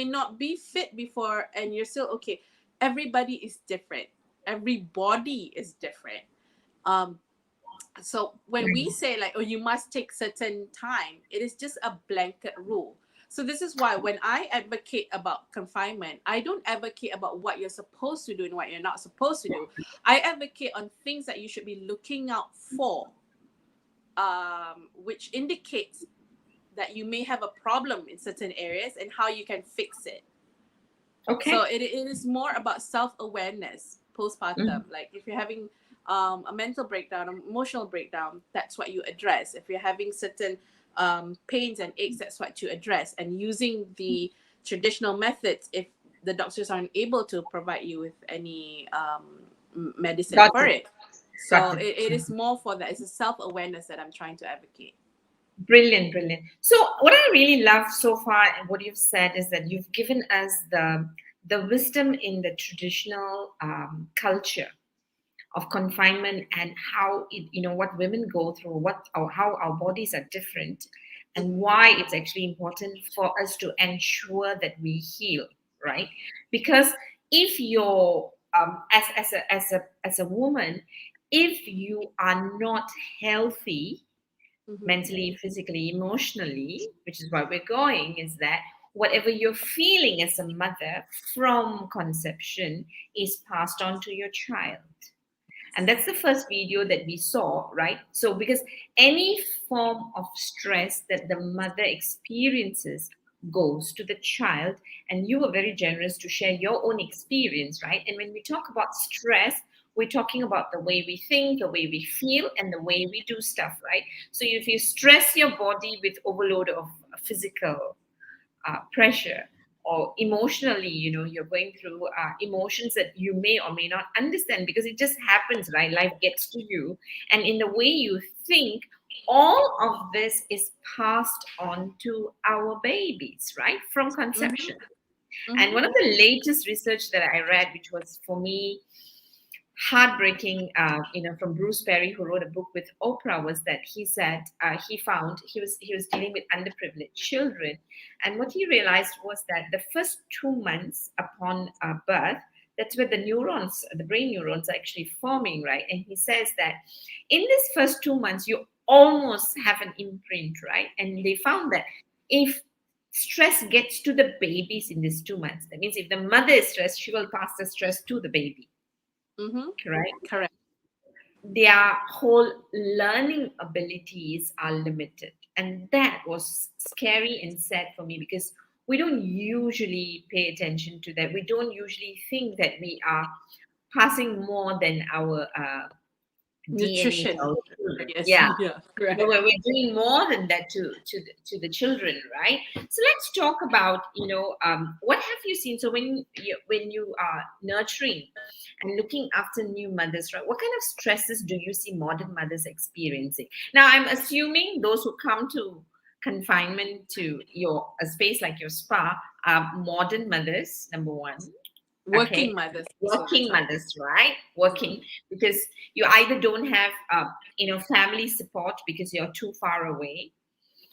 not be fit before and you're still okay. Everybody is different. Every body is different. So when we say like, oh, you must take certain time, it is just a blanket rule. So this is why when I advocate about confinement, I don't advocate about what you're supposed to do and what you're not supposed to do. I advocate on things that you should be looking out for, which indicates that you may have a problem in certain areas and how you can fix it. Okay. So it is more about self-awareness postpartum. Like if you're having a mental breakdown, an emotional breakdown, that's what you address. If you're having certain pains and aches, that's what you address. And using the traditional methods, if the doctors aren't able to provide you with any medicine for it. So it is more for that. It's a self-awareness that I'm trying to advocate. Brilliant. So what I really love so far and what you've said is that you've given us the wisdom in the traditional culture of confinement and how what women go through, how our bodies are different, and why it's actually important for us to ensure that we heal, right? Because if you're as a woman, if you are not healthy mentally, physically, emotionally, which is where we're going, is that whatever you're feeling as a mother from conception is passed on to your child. And that's the first video that we saw, right? So, because any form of stress that the mother experiences goes to the child, and you were very generous to share your own experience, right? And when we talk about stress, we're talking about the way we think, the way we feel, and the way we do stuff, right? So, if you stress your body with overload of physical pressure, or emotionally, you're going through emotions that you may or may not understand, because it just happens, right? Life gets to you, and in the way you think, all of this is passed on to our babies, right, from conception. And one of the latest research that I read, which was for me heartbreaking, from Bruce Perry, who wrote a book with Oprah, was that he said he found he was dealing with underprivileged children, and what he realized was that the first 2 months upon birth, that's where the brain neurons are actually forming, right? And he says that in this first 2 months, you almost have an imprint, right? And they found that if stress gets to the babies in these 2 months, that means if the mother is stressed, she will pass the stress to the baby. Correct. Their whole learning abilities are limited. And that was scary and sad for me, because we don't usually pay attention to that. We don't usually think that we are passing more than our DNA Nutrition. to our children. Yes. Yeah. Correct. But we're doing more than that to the children, right? So let's talk about, what have you seen? So when you are nurturing and looking after new mothers, right, what kind of stresses do you see modern mothers experiencing? Now, I'm assuming those who come to confinement to a space like your spa are modern mothers, number one. Working Okay. mothers. Working mothers, right? Working, because you either don't have family support because you're too far away,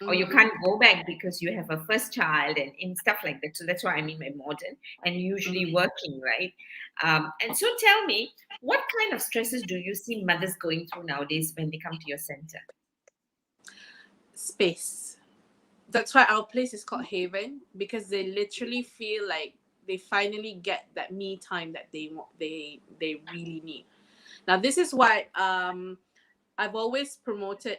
or you can't go back because you have a first child, and stuff like that. So that's what I mean by modern, and usually working, right? And so tell me, what kind of stresses do you see mothers going through nowadays when they come to your center? Space. That's why our place is called Haven, because they literally feel like they finally get that me time that they really need. Now, this is why I've always promoted,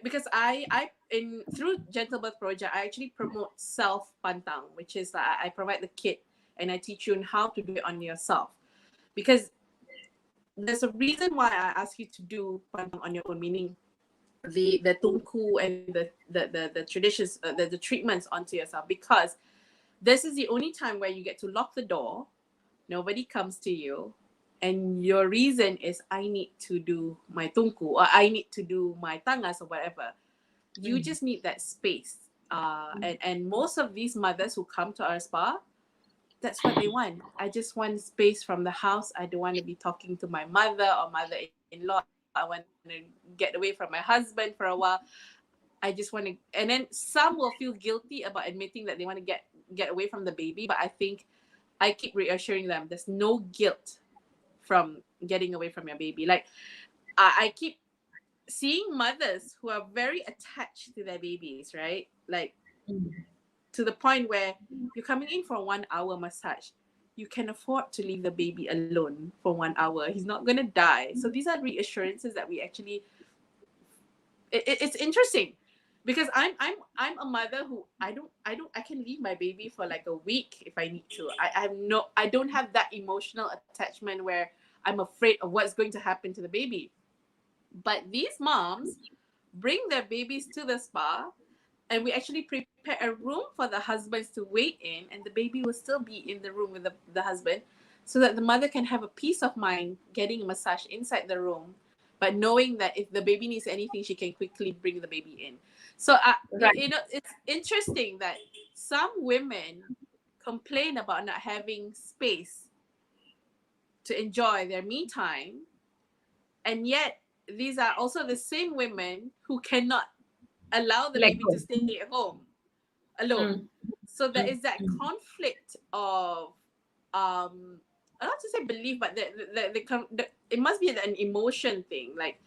because I in through Gentle Birth Project, I actually promote self pantang, which is I provide the kit and I teach you on how to do it on yourself, because there's a reason why I ask you to do pantang on your own, meaning the tungku and the traditions, the treatments onto yourself, because this is the only time where you get to lock the door, nobody comes to you, and your reason is, I need to do my tungku, or I need to do my tangas, or whatever. You just need that space. And most of these mothers who come to our spa, that's what they want. I just want space from the house. I don't want to be talking to my mother or mother-in-law. I want to get away from my husband for a while. I just want to, and then some will feel guilty about admitting that they want to get away from the baby. But I think I keep reassuring them there's no guilt from getting away from your baby. Like I keep seeing mothers who are very attached to their babies, right? Like to the point where you're coming in for a 1 hour massage. You can afford to leave the baby alone for 1 hour. He's not gonna die. So these are reassurances that we actually. It's interesting, because I'm a mother who I can leave my baby for like a week if I need to. I don't have that emotional attachment where I'm afraid of what's going to happen to the baby. But these moms bring their babies to the spa, and we actually prepare a room for the husbands to wait in, and the baby will still be in the room with the husband, so that the mother can have a peace of mind getting a massage inside the room, but knowing that if the baby needs anything, she can quickly bring the baby in. So, Right. it's interesting that some women complain about not having space to enjoy their me time, and yet these are also the same women who cannot allow the Let baby go. to stay at home alone. So there is that conflict of I don't want to say belief, but it must be an emotion thing. Like,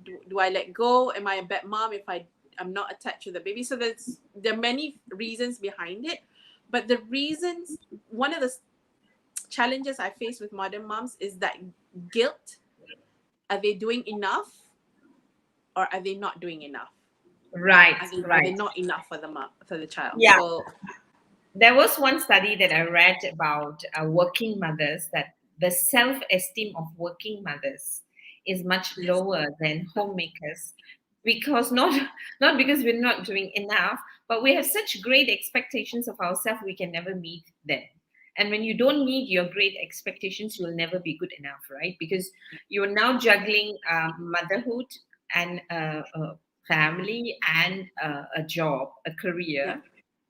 do I let go? Am I a bad mom if I'm not attached to the baby? So there are many reasons behind it, but the reasons, one of the challenges I face with modern moms is that guilt. Are they doing enough, or are they not doing enough? Right, Are they not enough for the mom, for the child? Yeah. So there was one study that I read about working mothers, that the self-esteem of working mothers is much lower than homemakers, because not because we're not doing enough, but we have such great expectations of ourselves, we can never meet them. And when you don't meet your great expectations, you'll never be good enough, right? Because you're now juggling motherhood and a family and a job, a career, yeah,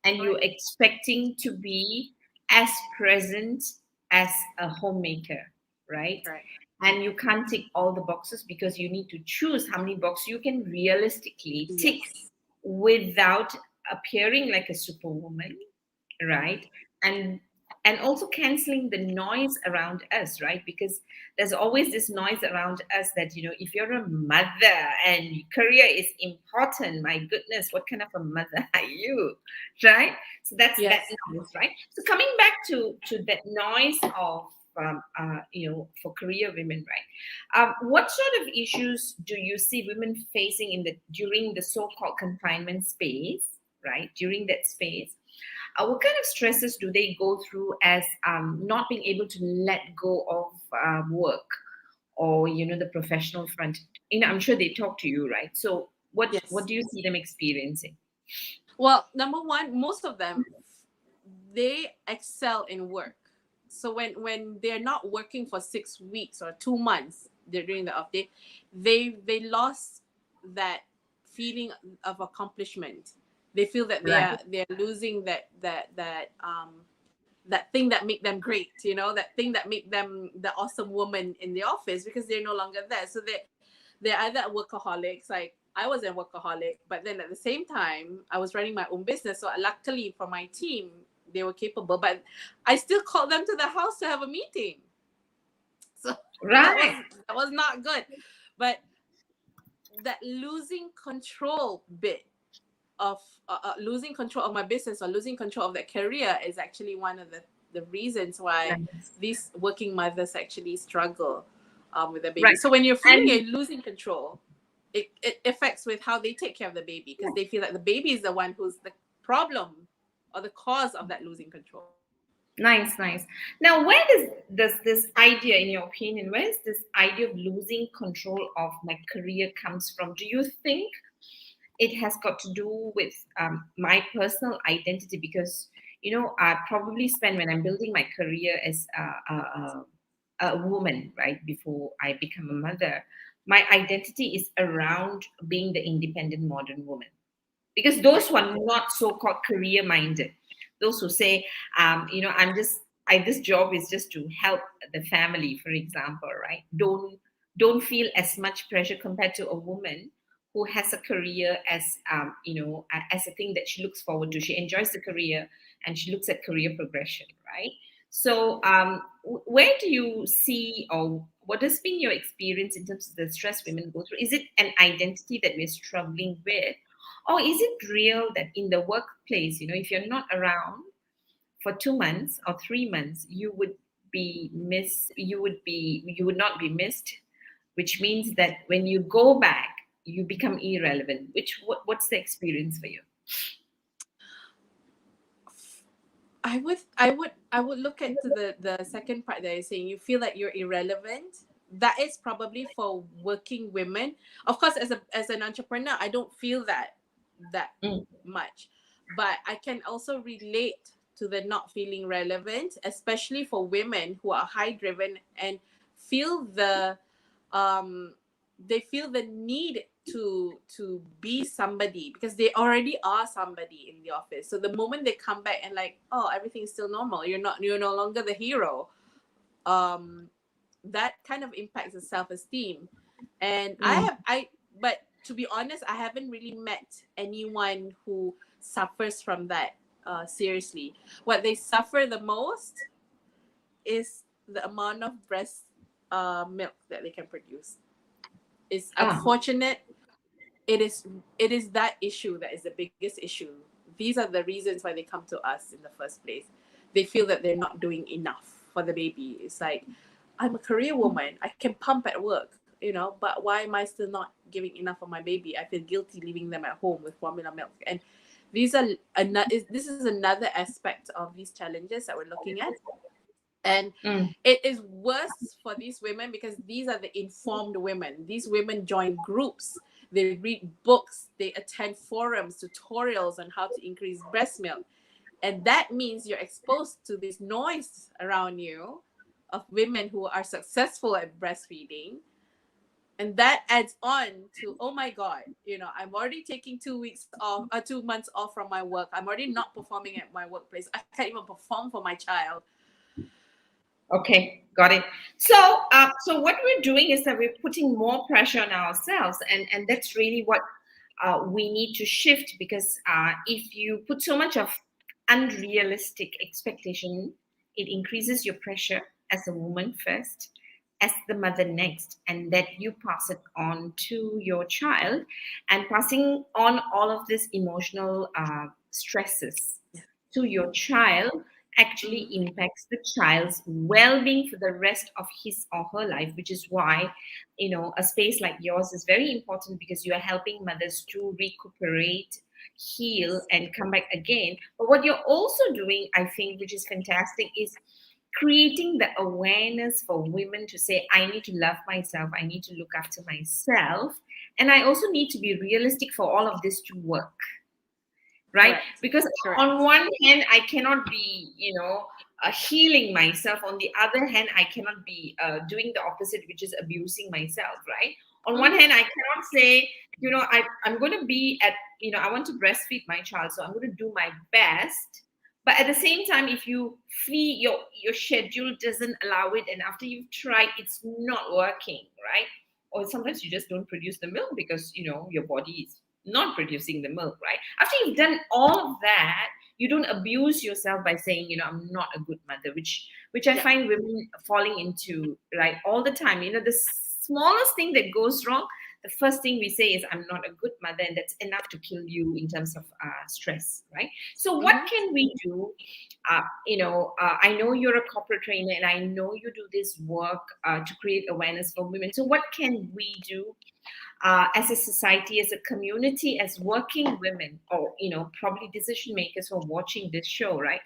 and you're expecting to be as present as a homemaker, right? right. And you can't tick all the boxes, because you need to choose how many boxes you can realistically tick Yes. without appearing like a superwoman, right? And also canceling the noise around us, right? Because there's always this noise around us that, if you're a mother and career is important, my goodness, what kind of a mother are you, right? So that's that Yes. noise, right? So coming back to that noise of for career women, right? What sort of issues do you see women facing during the so-called confinement space, right? During that space, what kind of stresses do they go through as not being able to let go of work, or the professional front? I'm sure they talk to you, right? So what Yes. do you see them experiencing? Well, number one, most of them, they excel in work. So when they're not working for 6 weeks or 2 months, they're doing the off day, they lost that feeling of accomplishment. They feel that Right. they're losing that thing that make them great, that thing that make them the awesome woman in the office, because they're no longer there. So they're either workaholics. Like, I was a workaholic, but then at the same time I was running my own business. So luckily for my team, they were capable, but I still called them to the house to have a meeting. So Right. that was not good. But that losing control bit of losing control of my business or losing control of that career is actually one of the reasons why Nice. these working mothers actually struggle with the baby. Right. So when you're feeling And you're losing control, it affects with how they take care of the baby, because they feel like the baby is the one who's the problem or the cause of that losing control. nice, nice. Now, where does this idea, in your opinion, where is this idea of losing control of my career comes from? Do you think it has got to do with my personal identity? Because I probably spend, when I'm building my career as a woman, right, before I become a mother, my identity is around being the independent modern woman. Because those who are not so-called career minded, those who say, this job is just to help the family, for example, right, don't feel as much pressure compared to a woman who has a career as as a thing that she looks forward to. She enjoys the career, and she looks at career progression, right? So where do you see, or what has been your experience in terms of the stress women go through? Is it an identity that we're struggling with, or is it real that in the workplace, if you're not around for 2 months or 3 months, you would not be missed, which means that when you go back, you become irrelevant. What's the experience for you? I would look into the second part that you're saying. You feel like you're irrelevant. That is probably for working women. Of course, as an entrepreneur, I don't feel that Mm. much, but I can also relate to the not feeling relevant, especially for women who are high driven and feel um they feel the need to be somebody, because they already are somebody in the office. So the moment they come back and like, oh, everything is still normal, you're no longer the hero, um that kind of impacts the self-esteem. And Mm. but to be honest, I haven't really met anyone who suffers from that seriously. What they suffer the most is the amount of breast milk that they can produce. It's unfortunate. It is that issue that is the biggest issue. These are the reasons why they come to us in the first place. They feel that they're not doing enough for the baby. It's like, I'm a career woman. I can pump at work, but why am I still not giving enough for my baby? I feel guilty leaving them at home with formula milk. And this is another aspect of these challenges that we're looking at. And it is worse for these women because these are the informed women. These women join groups, they read books, they attend forums, tutorials on how to increase breast milk. And that means you're exposed to this noise around you of women who are successful at breastfeeding. And that adds on to, oh my God, I'm already taking 2 weeks off, 2 months off from my work. I'm already not performing at my workplace. I can't even perform for my child. Okay, got it. So, so what we're doing is that we're putting more pressure on ourselves, and that's really what we need to shift, because if you put so much of unrealistic expectation, it increases your pressure as a woman first, as the mother next, and that you pass it on to your child, and passing on all of these emotional stresses to your child actually impacts the child's well-being for the rest of his or her life, which is why a space like yours is very important, because you are helping mothers to recuperate, heal, and come back again. But what you're also doing, I think, which is fantastic, is creating the awareness for women to say, I need to love myself, I need to look after myself, and I also need to be realistic for all of this to work. Right? Correct. Because Correct. on one hand, I cannot be, healing myself. On the other hand, I cannot be doing the opposite, which is abusing myself, right? On one hand, I cannot say, I'm going to be at, I want to breastfeed my child, so I'm going to do my best. But at the same time, if you feel your schedule doesn't allow it, and after you've tried, it's not working, right? Or sometimes you just don't produce the milk because, your body is not producing the milk, right? After you've done all of that, you don't abuse yourself by saying, I'm not a good mother, which I find women falling into, right, all the time. The smallest thing that goes wrong, the first thing we say is, I'm not a good mother, and that's enough to kill you in terms of stress, right? So what can we do? I know you're a corporate trainer, and I know you do this work to create awareness for women. So what can we do as a society, as a community, as working women, or probably decision makers who are watching this show, right?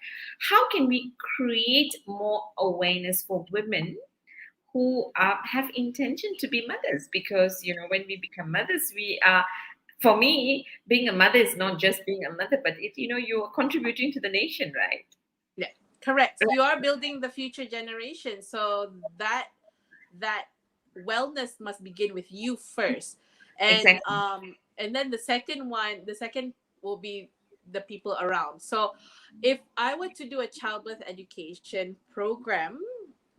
How can we create more awareness for women who have intention to be mothers? Because when we become mothers, we are, for me, being a mother is not just being a mother, but you are contributing to the nation, right? Yeah, correct. You are building the future generation, so that wellness must begin with you first. And Exactly. and then the second will be the people around. So if I were to do a childbirth education program,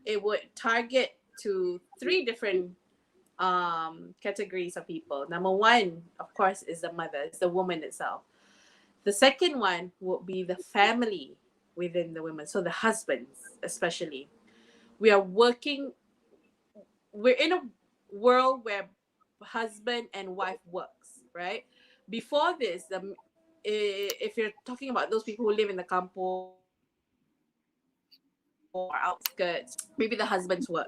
it would target to 3 different categories of people. Number 1, of course, is the mother, it's the woman itself. The second one would be the family within the women, so the husbands especially. We're in a world where husband and wife works, right? Before this, if you're talking about those people who live in the kampong or outskirts, maybe the husbands work,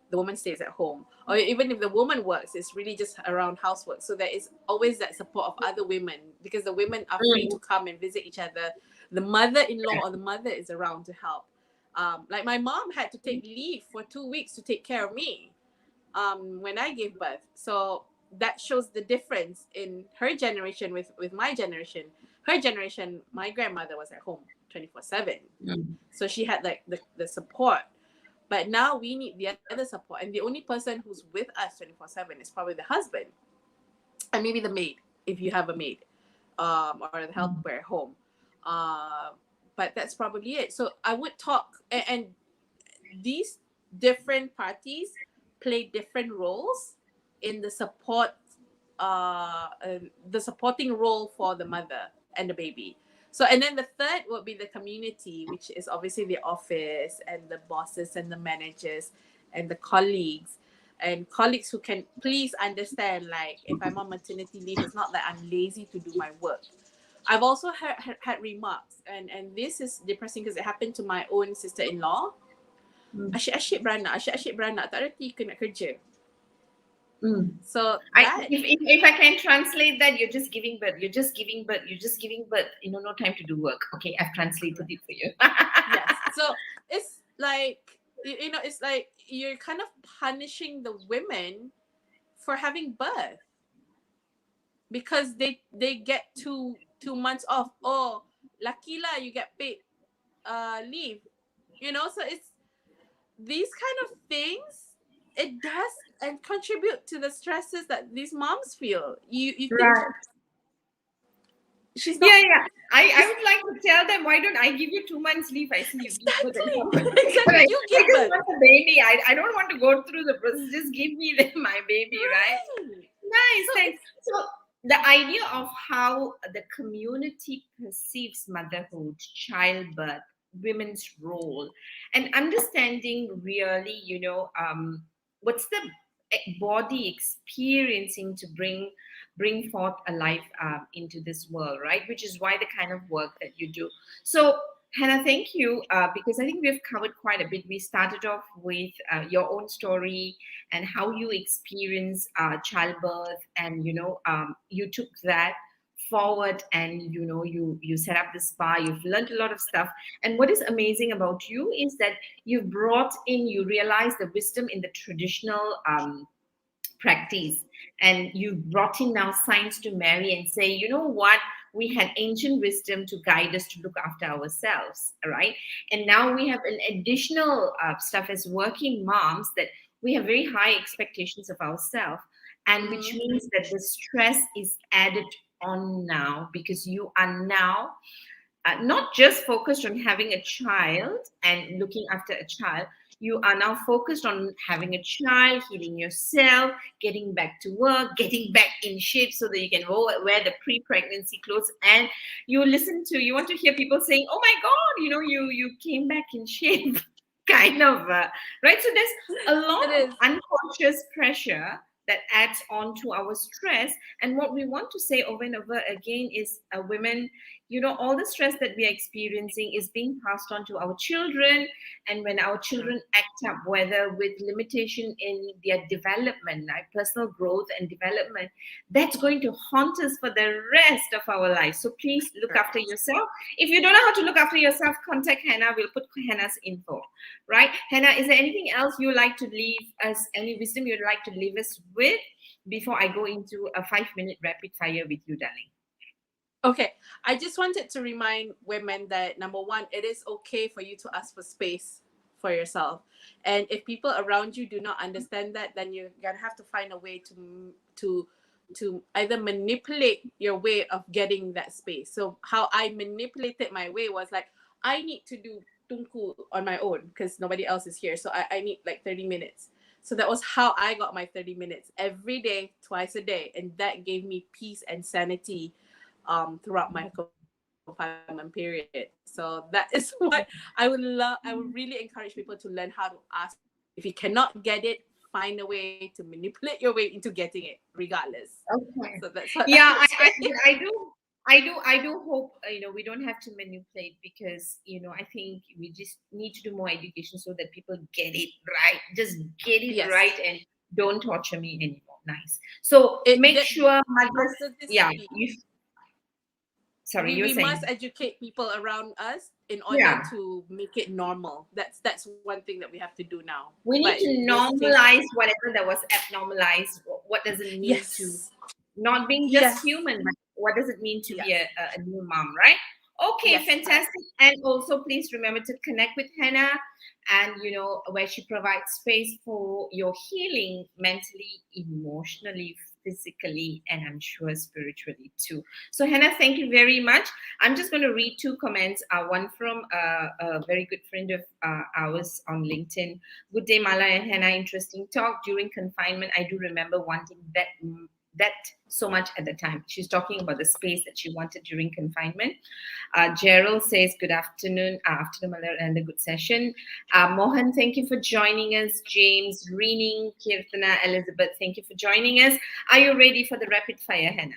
the woman stays at home. Or even if the woman works, it's really just around housework. So there is always that support of other women, because the women are free to come and visit each other. The mother-in-law or the mother is around to help. Like my mom had to take leave for 2 weeks to take care of me when I gave birth. So that shows the difference in her generation with my generation. Her generation, my grandmother was at home 24/7. So she had like the support. But now we need the other support. And the only person who's with us 24/7 is probably the husband. And maybe the maid, if you have a maid, or the helper at home. But that's probably it. So I would talk, and these different parties play different roles in the supporting role for the mother and the baby. So, and then the third would be the community, which is obviously the office and the bosses and the managers and the colleagues who can please understand, like, if I'm on maternity leave, it's not that I'm lazy to do my work. I've also had remarks, and this is depressing because it happened to my own sister-in-law. Asyik-asyik beranak, tak reti ke nak kerja. So that, if I can translate that, you're just giving birth, you're just giving birth, no time to do work. Okay, I've translated it for you. Yes. So it's like, it's like you're kind of punishing the women for having birth because they get two months off. Oh, lucky lah, you get paid leave. So it's these kind of things. It does and contribute to the stresses that these moms feel. You think she's not. Yeah. I would like to tell them, why don't I give you 2 months leave? I see you Exactly. Exactly. You give birth. I just want the baby. I don't want to go through the process. Just give me my baby, right? Nice, thanks. So the idea of how the community perceives motherhood, childbirth, women's role, and understanding really, what's the body experiencing to bring forth a life into this world, right? Which is why the kind of work that you do. So Hannah, thank you, because I think we've covered quite a bit. We started off with your own story and how you experience childbirth, and you took that forward, and you set up the spa. You've learned a lot of stuff, and what is amazing about you is that you realize the wisdom in the traditional practice, and you brought in now science to marry and say, you know what, we had ancient wisdom to guide us to look after ourselves, right? And now we have an additional stuff as working moms, that we have very high expectations of ourselves, and which means that the stress is added on now, because you are now not just focused on having a child and looking after a child. You are now focused on having a child, healing yourself, getting back to work, getting back in shape so that you can wear the pre-pregnancy clothes. And you want to hear people saying, oh my God, you came back in shape, kind of, right? So there's a lot of unconscious pressure that adds on to our stress. And what we want to say over and over again is, women, all the stress that we are experiencing is being passed on to our children. And when our children act up, whether with limitation in their development, like personal growth and development, that's going to haunt us for the rest of our lives. So please look after yourself. If you don't know how to look after yourself, contact Hannah. We'll put Hannah's info, right? Hannah, is there anything else you'd like to leave us, any wisdom you'd like to leave us with before I go into a 5-minute rapid fire with you, darling? Okay, I just wanted to remind women that, number one, it is okay for you to ask for space for yourself. And if people around you do not understand that, then you're gonna have to find a way to either manipulate your way of getting that space. So how I manipulated my way was like, I need to do tungku on my own because nobody else is here. So I need like 30 minutes. So that was how I got my 30 minutes every day, twice a day. And that gave me peace and sanity throughout my confinement period. So that is what I would really encourage people to learn how to ask. If you cannot get it, find a way to manipulate your way into getting it, regardless. Okay. So that's what I do hope we don't have to manipulate, because I think we just need to do more education so that people get it right. Just get it right, and don't torture me anymore. Nice. So make sure mothers. Yeah. Sorry, you were saying. We must educate people around us in order to make it normal. That's one thing that we have to do now. We need to normalize whatever that was abnormalized. What does it mean to not being just human? But what does it mean to be a new mom, right? Okay, fantastic. And also, please remember to connect with Hannah, and where she provides space for your healing mentally, emotionally, physically, and I'm sure spiritually too. So Hannah, thank you very much. I'm just going to read 2 comments. One from a very good friend of ours on LinkedIn. Good day, Mala and Hannah. Interesting talk. During confinement, I do remember wanting that so much at the time. She's talking about the space that she wanted during confinement. Gerald says, good afternoon, Malhar, and a good session. Mohan, thank you for joining us. James, Reening, Kirtana, Elizabeth, thank you for joining us. Are you ready for the rapid fire, Hannah?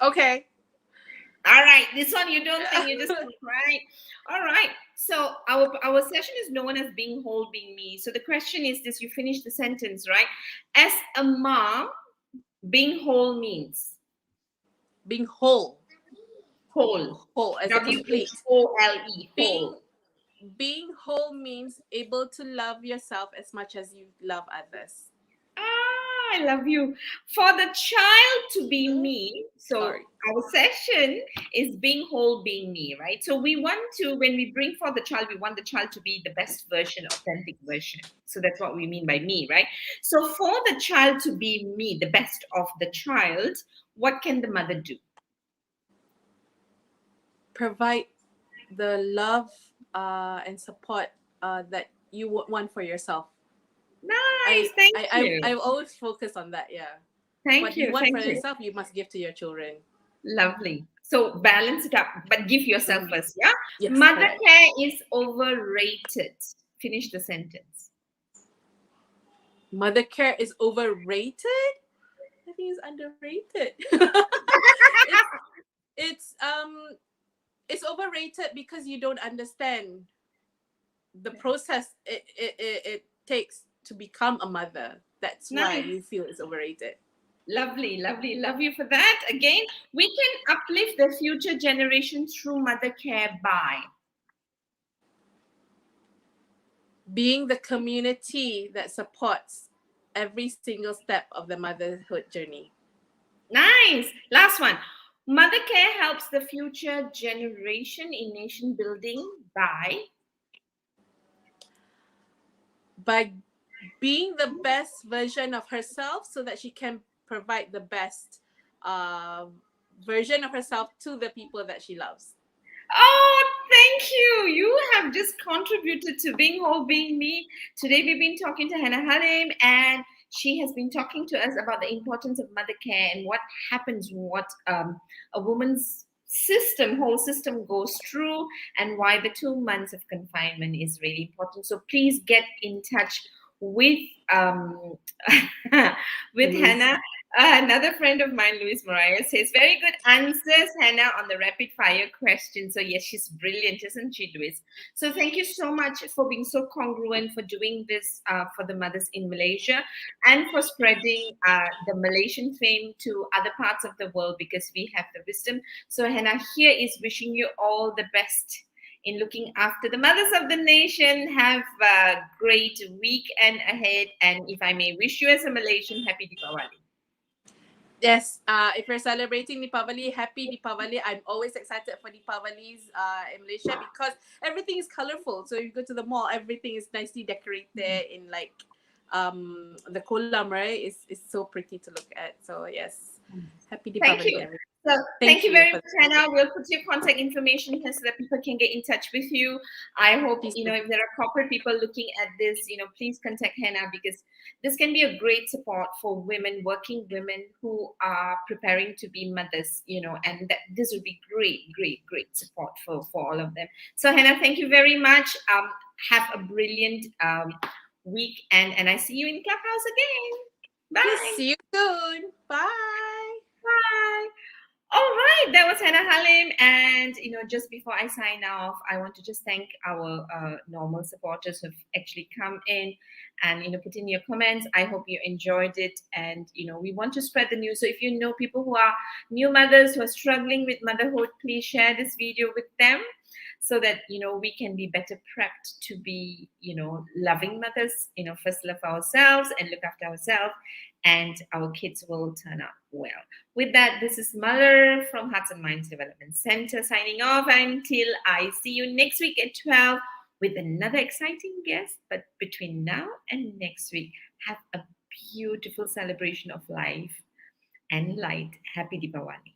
Okay. All right, this one you don't think, you just think, right? All right. So our session is known as being whole, being me. So the question is this, you finish the sentence, right? As a mom, being whole means? Being whole. Whole. Whole as a complete. W-H-O-L-E. Whole. Being whole means able to love yourself as much as you love others. I love you. For the child to be me, so Sorry. our session is being whole, being me, right? So we want to, when we bring forth the child, we want the child to be the best version, authentic version. So that's what we mean by me, right? So for the child to be me, the best of the child, what can the mother do? Provide the love and support that you want for yourself. Nice, thank you. I always focus on that. Yeah. What you want for yourself, you must give to your children. Lovely. So balance it up, but give yourself first. Yeah. Yes, Mother correct. care is overrated. Finish the sentence. Mother care is overrated. I think it's underrated. It's overrated because you don't understand the process it takes to become a mother. That's why you feel it's overrated. Lovely, lovely. Love you for that. Again, we can uplift the future generation through mother care by being the community that supports every single step of the motherhood journey. Nice. Last one. Mother care helps the future generation in nation building by being the best version of herself so that she can provide the best version of herself to the people that she loves. Oh, thank you. You have just contributed to being whole, being me. Today we've been talking to Hannah Halim, and she has been talking to us about the importance of mother care and what happens, what a woman's whole system goes through, and why the 2 months of confinement is really important. So please get in touch with with Hannah. Another friend of mine, Luis Mariah, says, very good answers, Hannah, on the rapid fire question. So yes, she's brilliant, isn't she, Luis? So thank you so much for being so congruent, for doing this for the mothers in Malaysia, and for spreading the Malaysian fame to other parts of the world, because we have the wisdom. So Hannah here is wishing you all the best in looking after the mothers of the nation. Have a great weekend ahead. And if I may wish you as a Malaysian, happy Deepawali. Yes, if you're celebrating Deepavali, happy Deepavali. I'm always excited for Deepawalis in Malaysia because everything is colorful. So you go to the mall, everything is nicely decorated in like the kolam, right? It's so pretty to look at. So yes, happy Deepavali. Thank you. So thank you very much, Hannah. We'll put your contact information here so that people can get in touch with you. I hope, if there are corporate people looking at this, please contact Hannah, because this can be a great support for women, working women who are preparing to be mothers, and this would be great support for all of them. So Hannah, thank you very much. Have a brilliant week, and I see you in Clubhouse again. Bye. See you soon. Bye. Bye. All right, that was Hannah Halim. And, just before I sign off, I want to just thank our normal supporters who've actually come in and, put in your comments. I hope you enjoyed it. And, we want to spread the news. So if you know people who are new mothers who are struggling with motherhood, please share this video with them so that, we can be better prepped to be, loving mothers, first love ourselves and look after ourselves, and our kids will turn out well. With that, this is Malhar from Hearts&Minds Development Center signing off until I see you next week at 12 with another exciting guest. But between now and next week, have a beautiful celebration of life and light. Happy Deepawali.